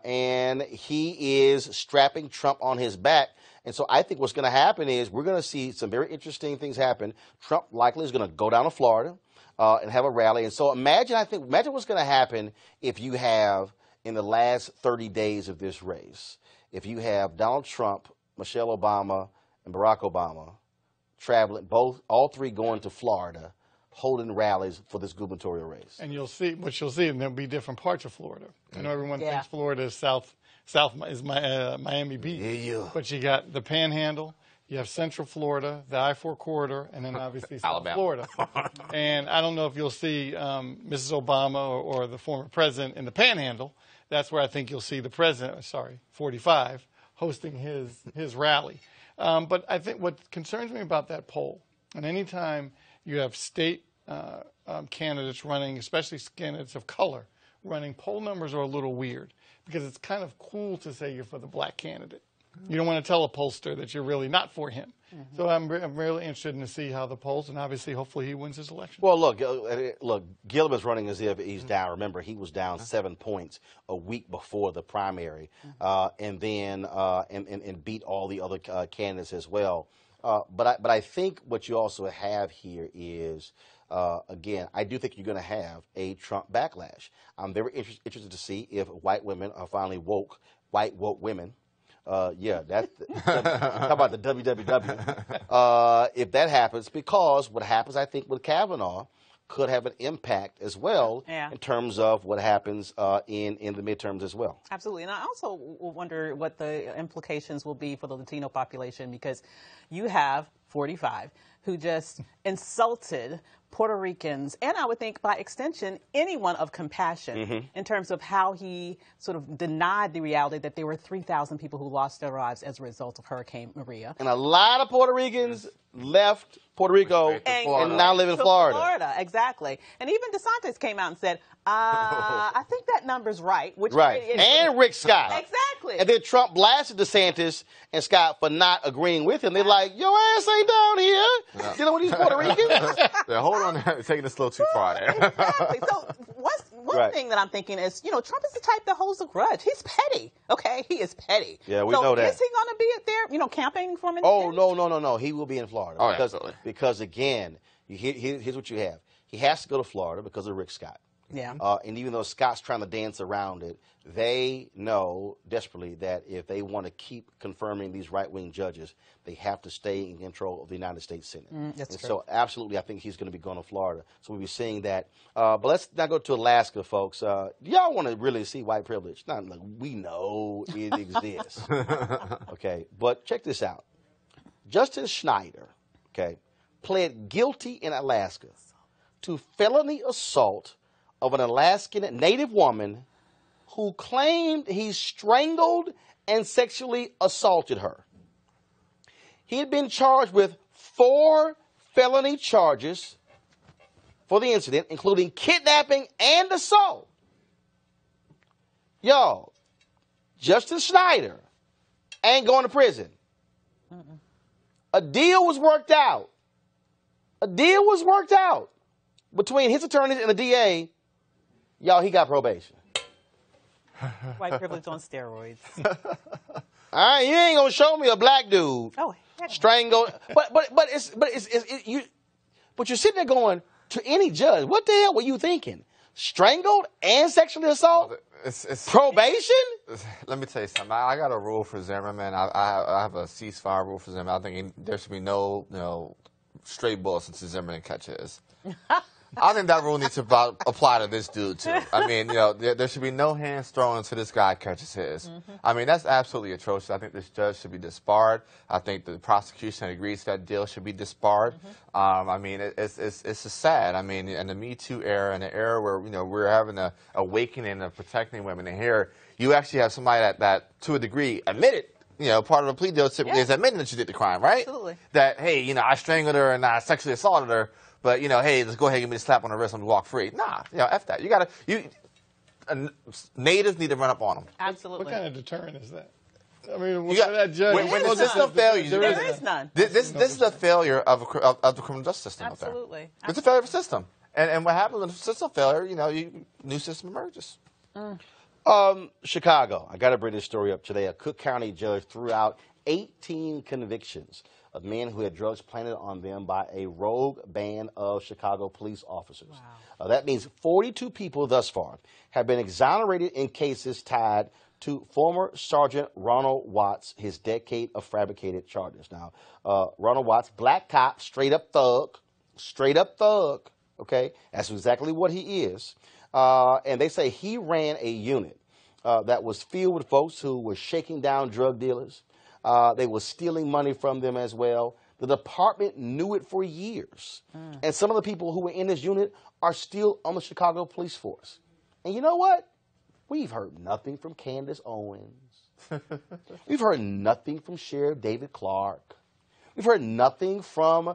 And he is strapping Trump on his back. And so I think what's going to happen is we're going to see some very interesting things happen. Trump likely is going to go down to Florida and have a rally. And so imagine what's going to happen if you have, in the last 30 days of this race, if you have Donald Trump, Michelle Obama, and Barack Obama traveling, all three going to Florida, holding rallies for this gubernatorial race. And you'll see, and there'll be different parts of Florida. I know everyone thinks Florida is south is Miami Beach. Yeah. But you got the Panhandle, you have Central Florida, the I-4 corridor, and then obviously South Florida. And I don't know if you'll see Mrs. Obama or the former president in the Panhandle. That's where I think you'll see the president, 45, hosting his rally. But I think what concerns me about that poll, and anytime you have state candidates running, especially candidates of color, running, poll numbers are a little weird because it's kind of cool to say you're for the black candidate. You don't want to tell a pollster that you're really not for him. So I'm really interested in to see how the polls, and obviously, hopefully, he wins his election. Well, look, Gillum is running as if he's down. Remember, he was down 7 points a week before the primary, and then and beat all the other candidates as well. But I think what you also have here is, again, I do think you're going to have a Trump backlash. I'm very interested to see if white women are finally woke, white woke women Yeah, that's talk about the WWW. If that happens, because what happens, I think, with Kavanaugh could have an impact as well in terms of what happens in the midterms as well. Absolutely. And I also wonder what the implications will be for the Latino population, because you have 45 who just insulted Puerto Ricans, and I would think by extension anyone of compassion in terms of how he sort of denied the reality that there were 3,000 people who lost their lives as a result of Hurricane Maria. And a lot of Puerto Ricans left Puerto Rico and now live in Florida. Exactly. And even DeSantis came out and said, I think that number's right. Which And Rick Scott. Exactly. And then Trump blasted DeSantis and Scott for not agreeing with him. They're like, your ass ain't down here dealing with these Puerto Ricans. Yeah, hold on, taking this a little too far there. Exactly. So one thing that I'm thinking is, Trump is the type that holds a grudge. He's petty. Okay, he is petty. Yeah, we know that. Is he going to be there, camping for him? Oh, no. He will be in Florida. Oh, absolutely. Because again, here's what you have. He has to go to Florida because of Rick Scott. Yeah. And even though Scott's trying to dance around it, they know desperately that if they want to keep confirming these right-wing judges, they have to stay in control of the United States Senate. That's true. So absolutely, I think he's going to be going to Florida. So we'll be seeing that. But let's now go to Alaska, folks. Y'all want to really see white privilege? Not like we know it exists. Okay, but check this out. Justin Schneider, pled guilty in Alaska to felony assault of an Alaskan Native woman who claimed he strangled and sexually assaulted her. He had been charged with 4 felony charges for the incident, including kidnapping and assault. Y'all, Justin Schneider ain't going to prison. A deal was worked out. Between his attorneys and the DA. Y'all, he got probation. White privilege on steroids. All right, you ain't gonna show me a black dude strangled. But you're sitting there going to any judge. What the hell were you thinking? Strangled and sexually assault? It's probation? Let me tell you something. I got a rule for Zimmerman. I have a ceasefire rule for Zimmerman. I think there should be no straight bullets until Zimmerman catches. I think that rule needs to apply to this dude, too. I mean, there should be no hands thrown until this guy catches his. I mean, that's absolutely atrocious. I think this judge should be disbarred. I think the prosecution agrees that deal should be disbarred. I mean, it's just sad. I mean, in the Me Too era, in the era where, we're having an awakening of protecting women, and here you actually have somebody that to a degree, admitted, part of the plea deal typically is admitting that you did the crime, right? Absolutely. That, hey, I strangled her and I sexually assaulted her. But, hey, let's go ahead and give me a slap on the wrist and walk free. Nah, F that. Natives need to run up on them. Absolutely. What kind of deterrent is that? I mean, that judge. When the system fails, there is none. This is a failure of the criminal justice system out there. Absolutely. It's a failure of the system. And what happens when the system failure, new system emerges. Chicago. I got to bring this story up today. A Cook County judge threw out 18 convictions of men who had drugs planted on them by a rogue band of Chicago police officers. Wow. That means 42 people thus far have been exonerated in cases tied to former Sergeant Ronald Watts, his decade of fabricated charges. Now, Ronald Watts, black cop, straight up thug, okay? That's exactly what he is. And they say he ran a unit that was filled with folks who were shaking down drug dealers. They were stealing money from them as well. The department knew it for years. And some of the people who were in this unit are still on the Chicago police force. And you know what? We've heard nothing from Candace Owens. We've heard nothing from Sheriff David Clark. We've heard nothing from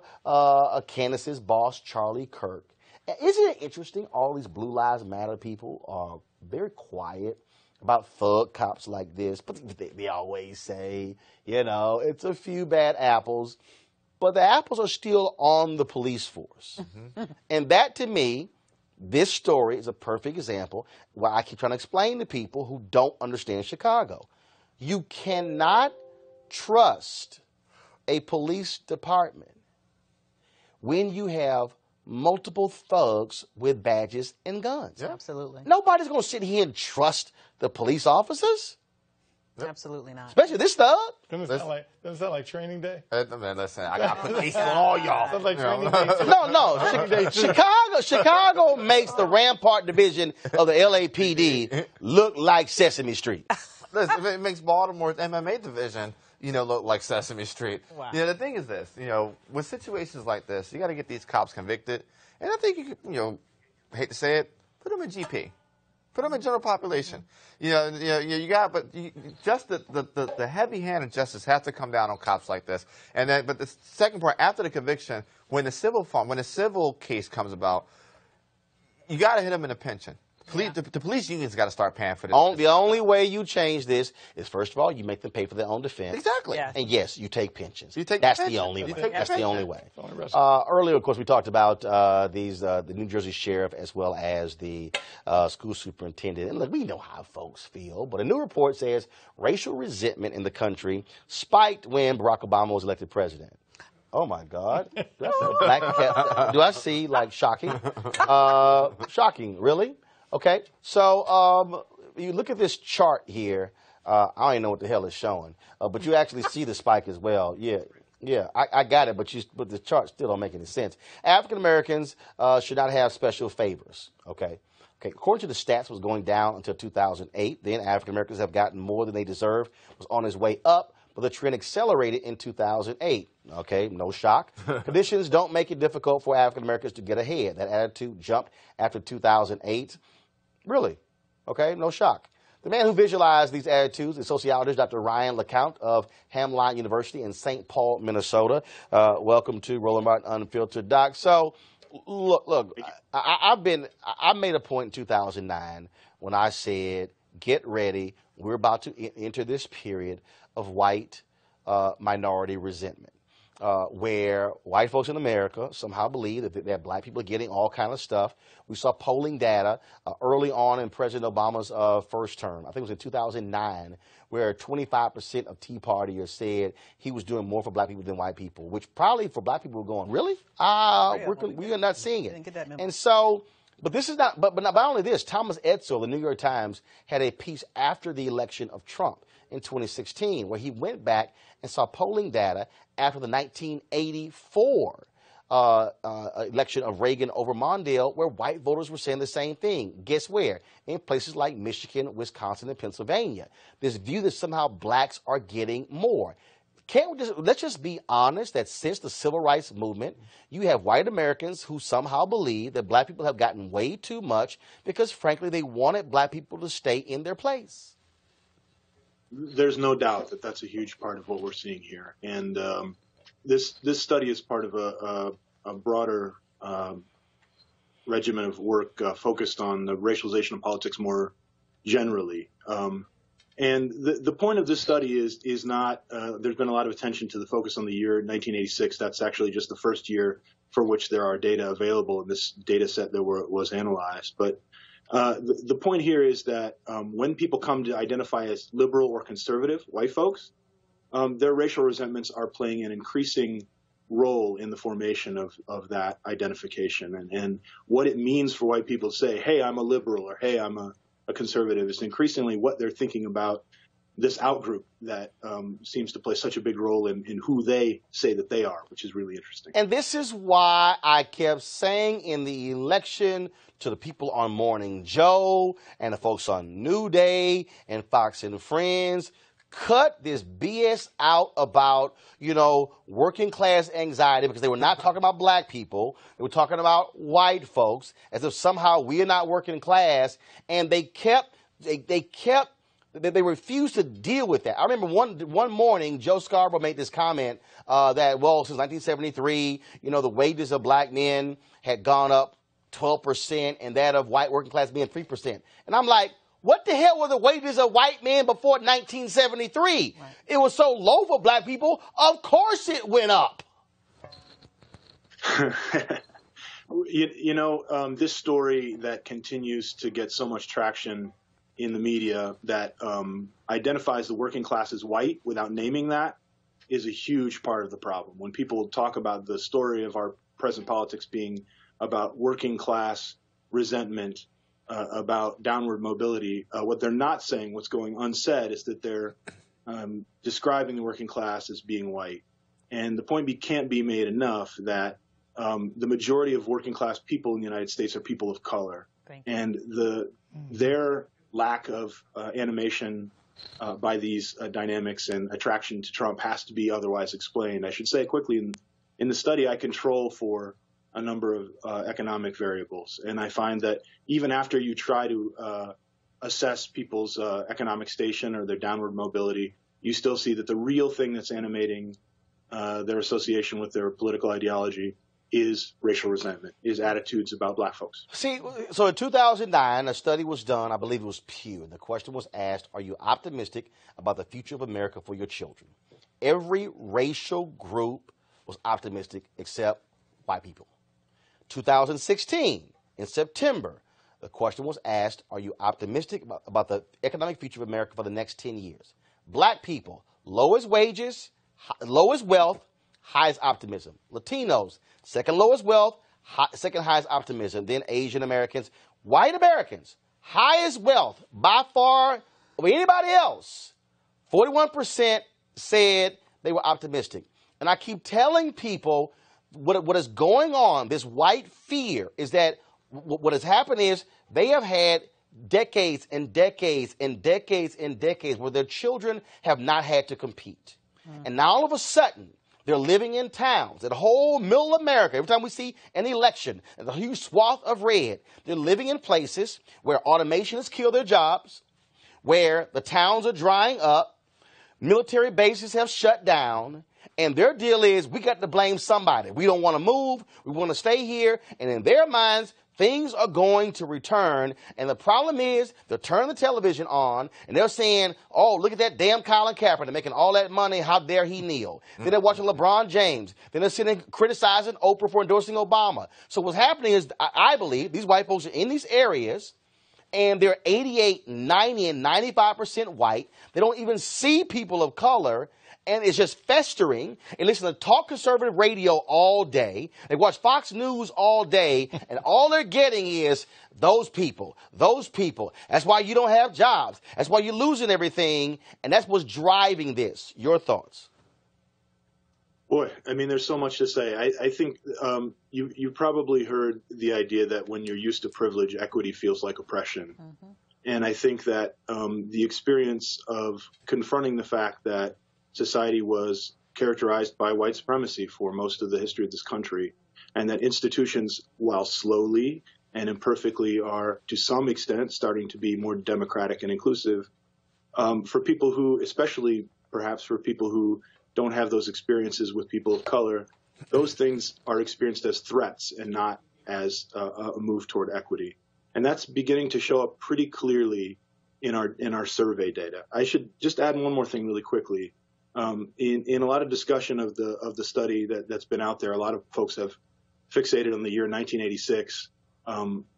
Candace's boss, Charlie Kirk. And isn't it interesting? All these Blue Lives Matter people are very quiet about thug cops like this, but they always say, it's a few bad apples, but the apples are still on the police force. And that, to me, this story is a perfect example where I keep trying to explain to people who don't understand Chicago. You cannot trust a police department when you have multiple thugs with badges and guns. Absolutely. Nobody's going to sit here and trust the police officers. Absolutely not. Especially this thug. Doesn't it sound like training day? Man, listen, I got to put ace on all y'all. Sounds like training day. Too. No. Chicago makes the Rampart Division of the LAPD look like Sesame Street. Listen, it makes Baltimore's MMA division, look like Sesame Street. Wow. The thing is this, with situations like this, you got to get these cops convicted. And I think you could, hate to say it, put them in GP. Put them in general population. Just the heavy hand of justice has to come down on cops like this. And then, but the second part, after the conviction, when the civil case comes about, you got to hit them in a pension. The police unions got to start paying for this. The only way you change this is, first of all, you make them pay for their own defense. Exactly. Yes. And yes, you take pensions. That's the only way. That's the only way. Only Earlier, of course, we talked about the New Jersey sheriff as well as the school superintendent. And look, we know how folks feel, but a new report says racial resentment in the country spiked when Barack Obama was elected president. Oh my God! Do I see a black cat? Do I see like shocking? Shocking, really? Okay, so you look at this chart here. I don't even know what the hell it's showing, but you actually see the spike as well. Yeah, I got it, but the chart still don't make any sense. African Americans should not have special favors. Okay. According to the stats, was going down until 2008. Then African Americans have gotten more than they deserve. Was on its way up, but the trend accelerated in 2008. Okay, no shock. Conditions don't make it difficult for African Americans to get ahead. That attitude jumped after 2008. Really? Okay, no shock. The man who visualized these attitudes is sociologist Dr. Ryan LeCount of Hamline University in St. Paul, Minnesota. Welcome to Roland Martin Unfiltered, Doc. So, look, I made a point in 2009 when I said, get ready, we're about to enter this period of white minority resentment. Where white folks in America somehow believe that black people are getting all kind of stuff. We saw polling data early on in President Obama's first term. I think it was in 2009, where 25% of Tea Partiers said he was doing more for black people than white people, which probably for black people were going, really? We are not seeing it. And so, but this is not, but not only this, Thomas Edsall, the New York Times, had a piece after the election of Trump in 2016, where he went back and saw polling data after the 1984 election of Reagan over Mondale, where white voters were saying the same thing. Guess where? In places like Michigan, Wisconsin, and Pennsylvania. This view that somehow blacks are getting more. Let's just be honest that since the civil rights movement, you have white Americans who somehow believe that black people have gotten way too much because, frankly, they wanted black people to stay in their place. There's no doubt that that's a huge part of what we're seeing here. And this study is part of a broader regimen of work focused on the racialization of politics more generally. And the point of this study is not, there's been a lot of attention to the focus on the year 1986. That's actually just the first year for which there are data available in this data set that was analyzed. But the point here is that when people come to identify as liberal or conservative white folks, their racial resentments are playing an increasing role in the formation of that identification. And what it means for white people to say, hey, I'm a liberal, or hey, I'm a conservative, is increasingly what they're thinking about this outgroup that seems to play such a big role in who they say that they are, which is really interesting. And this is why I kept saying in the election to the people on Morning Joe and the folks on New Day and Fox and Friends, cut this BS out about, working class anxiety, because they were not talking about black people. They were talking about white folks as if somehow we are not working class. And they refused to deal with that. I remember one morning, Joe Scarborough made this comment that, since 1973, the wages of black men had gone up 12% and that of white working class being 3%. And I'm like, what the hell were the wages of white men before 1973? Right. It was so low for black people. Of course it went up. This story that continues to get so much traction in the media that identifies the working class as white without naming that is a huge part of the problem. When people talk about the story of our present politics being about working class resentment, about downward mobility, what they're not saying, what's going unsaid, is that they're describing the working class as being white. And the point can't be made enough that the majority of working class people in the United States are people of color. And their lack of animation by these dynamics and attraction to Trump has to be otherwise explained. I should say quickly, in the study, I control for a number of economic variables. And I find that even after you try to assess people's economic station or their downward mobility, you still see that the real thing that's animating their association with their political ideology is racial resentment, is attitudes about black folks. See, so in 2009, a study was done, I believe it was Pew, and the question was asked, are you optimistic about the future of America for your children? Every racial group was optimistic except white people. 2016, in September, the question was asked, are you optimistic about the economic future of America for the next 10 years? Black people, lowest wages, lowest wealth, highest optimism. Latinos, second lowest wealth, second highest optimism. Then Asian Americans. White Americans, highest wealth by far over anybody else. 41% said they were optimistic. And I keep telling people what is going on, this white fear, is that what has happened is they have had decades and decades and decades and decades where their children have not had to compete. And now all of a sudden, they're living in towns, that whole middle America, every time we see an election, and the huge swath of red, they're living in places where automation has killed their jobs, where the towns are drying up, military bases have shut down, and their deal is, we got to blame somebody. We don't want to move. We want to stay here. And in their minds, things are going to return. And the problem is, they're turning the television on, and they're saying, oh, look at that damn Colin Kaepernick making all that money. How dare he kneel? Then they're watching LeBron James. Then they're sitting criticizing Oprah for endorsing Obama. So what's happening is, I believe, these white folks are in these areas, and they're 88, 90, and 95% white. They don't even see people of color. And it's just festering, and listen to talk conservative radio all day. They watch Fox News all day, and all they're getting is those people, those people. That's why you don't have jobs. That's why you're losing everything, and that's what's driving this. Your thoughts? Boy, I mean, there's so much to say. I think you probably heard the idea that when you're used to privilege, equity feels like oppression. Mm-hmm. And I think that the experience of confronting the fact that society was characterized by white supremacy for most of the history of this country, and that institutions, while slowly and imperfectly, are to some extent starting to be more democratic and inclusive, for people who, especially perhaps for people who don't have those experiences with people of color, those things are experienced as threats and not as a move toward equity. And that's beginning to show up pretty clearly in our survey data. I should just add one more thing really quickly. In a lot of discussion of the study that's been out there, a lot of folks have fixated on the year 1986,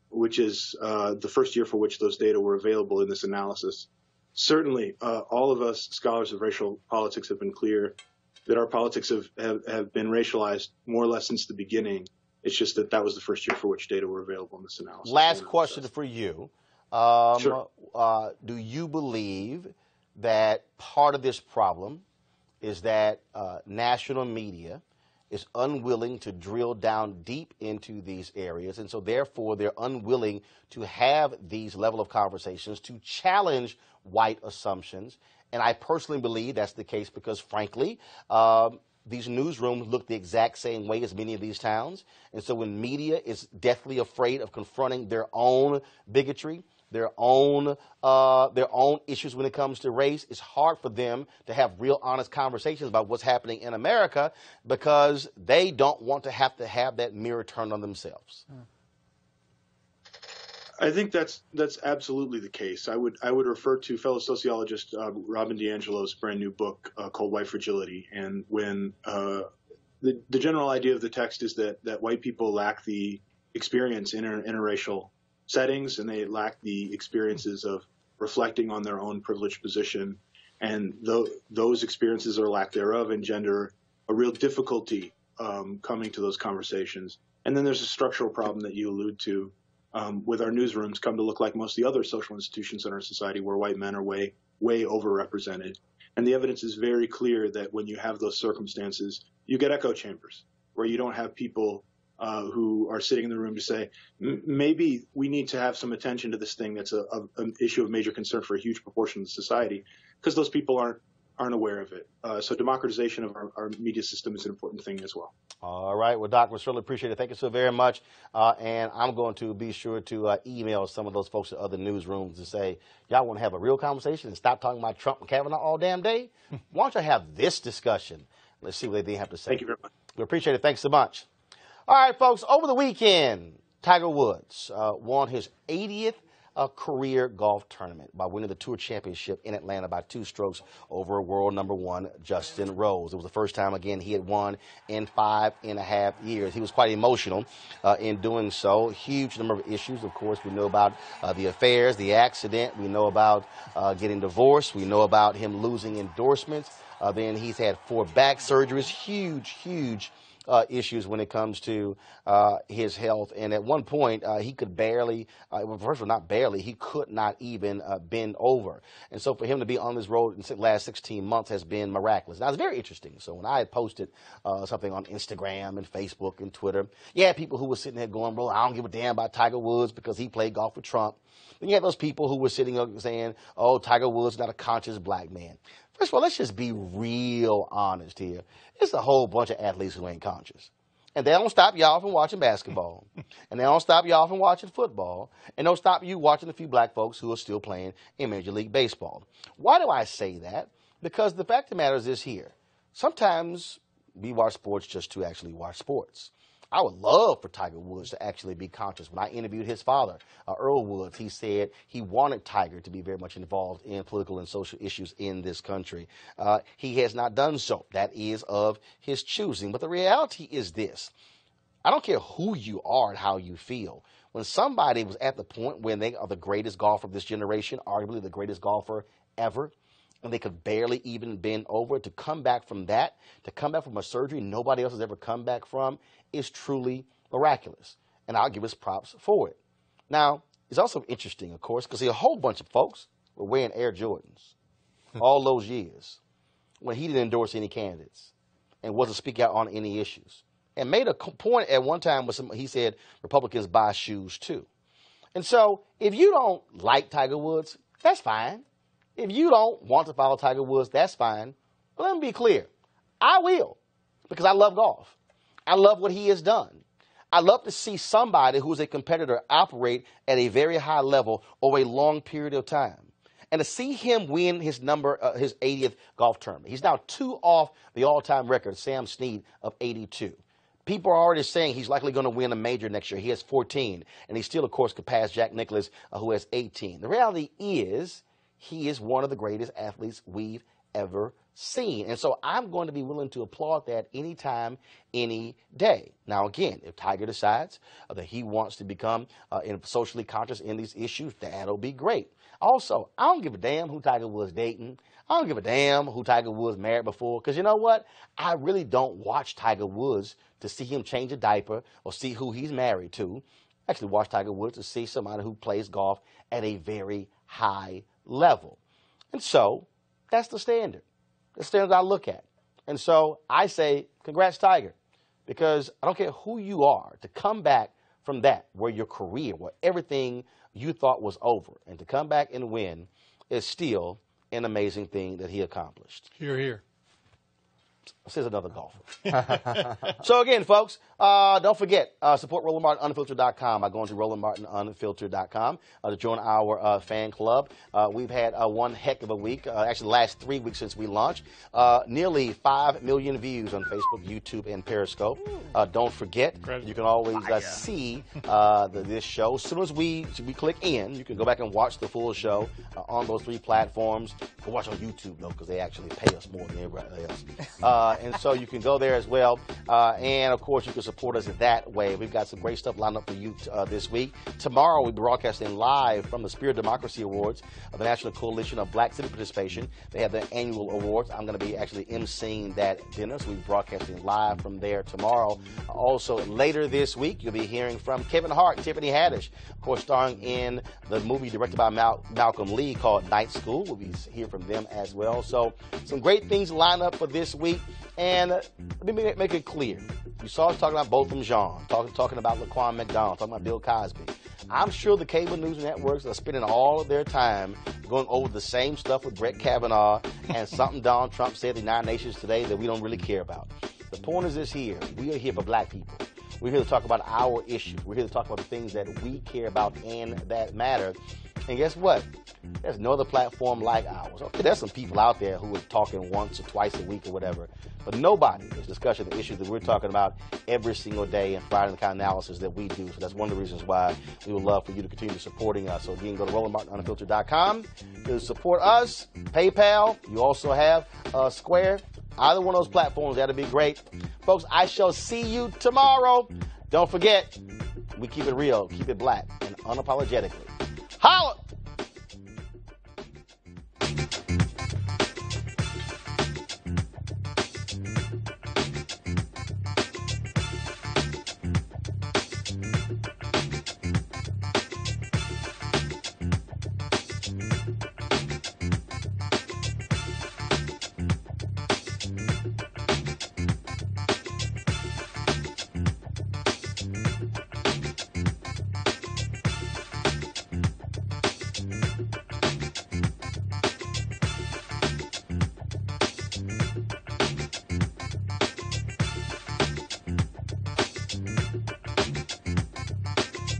which is the first year for which those data were available in this analysis. Certainly, all of us scholars of racial politics have been clear that our politics have been racialized more or less since the beginning. It's just that was the first year for which data were available in this analysis. Last question for you. Sure. Do you believe that part of this problem is that national media is unwilling to drill down deep into these areas, and so therefore they're unwilling to have these level of conversations to challenge white assumptions? And I personally believe that's the case because, frankly, these newsrooms look the exact same way as many of these towns. And so when media is deathly afraid of confronting their own bigotry, their own issues when it comes to race, it's hard for them to have real honest conversations about what's happening in America because they don't want to have that mirror turned on themselves. I think that's absolutely the case. I would refer to fellow sociologist Robin DiAngelo's brand new book called White Fragility. And when the general idea of the text is that white people lack the experience in interracial settings, and they lack the experiences of reflecting on their own privileged position, and those experiences or lack thereof engender a real difficulty coming to those conversations. And then there's a structural problem that you allude to with our newsrooms come to look like most of the other social institutions in our society where white men are way overrepresented. And the evidence is very clear that when you have those circumstances, you get echo chambers where you don't have people who are sitting in the room to say, maybe we need to have some attention to this thing that's an issue of major concern for a huge proportion of the society, because those people aren't aware of it. So democratization of our media system is an important thing as well. All right. Well, Doc, we certainly appreciate it. Thank you so very much. And I'm going to be sure to email some of those folks at other newsrooms to say, y'all want to have a real conversation and stop talking about Trump and Kavanaugh all damn day? Why don't you have this discussion? Let's see what they have to say. Thank you very much. We appreciate it. Thanks so much. All right, folks. Over the weekend, Tiger Woods won his 80th career golf tournament by winning the Tour Championship in Atlanta by 2 strokes over world number 1 Justin Rose. It was the first time, again, he had won in 5.5 years. He was quite emotional in doing so. Huge number of issues. Of course, we know about the affairs, the accident. We know about getting divorced. We know about him losing endorsements. Then he's had 4 back surgeries. Huge issues when it comes to his health. And at one point, he could barely, first of all, not barely, he could not even bend over. And so for him to be on this road in the last 16 months has been miraculous. Now, it's very interesting. So when I had posted something on Instagram and Facebook and Twitter, you had people who were sitting there going, bro, I don't give a damn about Tiger Woods because he played golf with Trump. Then you had those people who were sitting up saying, oh, Tiger Woods is not a conscious black man. First of all, let's just be real honest here. It's a whole bunch of athletes who ain't conscious. And they don't stop y'all from watching basketball. And they don't stop y'all from watching football. And don't stop you watching a few black folks who are still playing in Major League Baseball. Why do I say that? Because the fact of the matter is this here. Sometimes we watch sports just to actually watch sports. I would love for Tiger Woods to actually be conscious. When I interviewed his father, Earl Woods, he said he wanted Tiger to be very much involved in political and social issues in this country. He has not done so. That is of his choosing. But the reality is this. I don't care who you are and how you feel. When somebody was at the point when they are the greatest golfer of this generation, arguably the greatest golfer ever, and they could barely even bend over, to come back from that, to come back from a surgery nobody else has ever come back from, is truly miraculous. And I'll give us props for it. Now, it's also interesting, of course, because a whole bunch of folks were wearing Air Jordans all those years when he didn't endorse any candidates and wasn't speaking out on any issues. And made a point at one time where he said Republicans buy shoes too. And so if you don't like Tiger Woods, that's fine. If you don't want to follow Tiger Woods, that's fine. But let me be clear. I will, because I love golf. I love what he has done. I love to see somebody who's a competitor operate at a very high level over a long period of time. And to see him win his 80th golf tournament. He's now 2 off the all-time record, Sam Snead, of 82. People are already saying he's likely going to win a major next year. He has 14. And he still, of course, could pass Jack Nicklaus, who has 18. The reality is he is one of the greatest athletes we've ever seen. And so I'm going to be willing to applaud that anytime, any day. Now, again, if Tiger decides that he wants to become socially conscious in these issues, that'll be great. Also, I don't give a damn who Tiger Woods dating. I don't give a damn who Tiger Woods married before, because you know what? I really don't watch Tiger Woods to see him change a diaper or see who he's married to. I actually watch Tiger Woods to see somebody who plays golf at a very high level. And so that's the standard. The standard I look at. And so I say, congrats, Tiger, because I don't care who you are, to come back from that, where your career, where everything you thought was over, and to come back and win is still an amazing thing that he accomplished. Hear, hear. This is another golfer. So again, folks, don't forget, support RolandMartinUnfiltered.com by going to RolandMartinUnfiltered.com to join our fan club. We've had one heck of a week, actually the last 3 weeks since we launched. Nearly 5 million views on Facebook, YouTube, and Periscope. Don't forget, you can always see this show. As soon as we click in, you can go back and watch the full show on those 3 platforms. Go watch on YouTube, though, because they actually pay us more than everybody else. And so you can go there as well. And, of course, you can support us that way. We've got some great stuff lined up for you this week. Tomorrow, we'll be broadcasting live from the Spirit Democracy Awards of the National Coalition of Black Civic Participation. They have their annual awards. I'm going to be actually emceeing that dinner, so we'll be broadcasting live from there tomorrow. Also, later this week, you'll be hearing from Kevin Hart and Tiffany Haddish, of course, starring in the movie directed by Malcolm Lee called Night School. We'll be hearing from them as well. So some great things lined up for this week. And let me make it clear. You saw us talking about Botham Jean, talking about Laquan McDonald, talking about Bill Cosby. I'm sure the cable news networks are spending all of their time going over the same stuff with Brett Kavanaugh and something Donald Trump said at the United Nations today that we don't really care about. The point is this here. We are here for black people. We're here to talk about our issues. We're here to talk about the things that we care about and that matter. And guess what? There's no other platform like ours. Okay, there's some people out there who are talking once or twice a week or whatever, but nobody is discussing the issues that we're talking about every single day and providing the kind of analysis that we do. So that's one of the reasons why we would love for you to continue supporting us. So again, go to RolandMartinUnfiltered.com to support us. PayPal. You also have Square. Either one of those platforms, that'd be great. Folks, I shall see you tomorrow. Don't forget, we keep it real, keep it black, and unapologetically. Holla!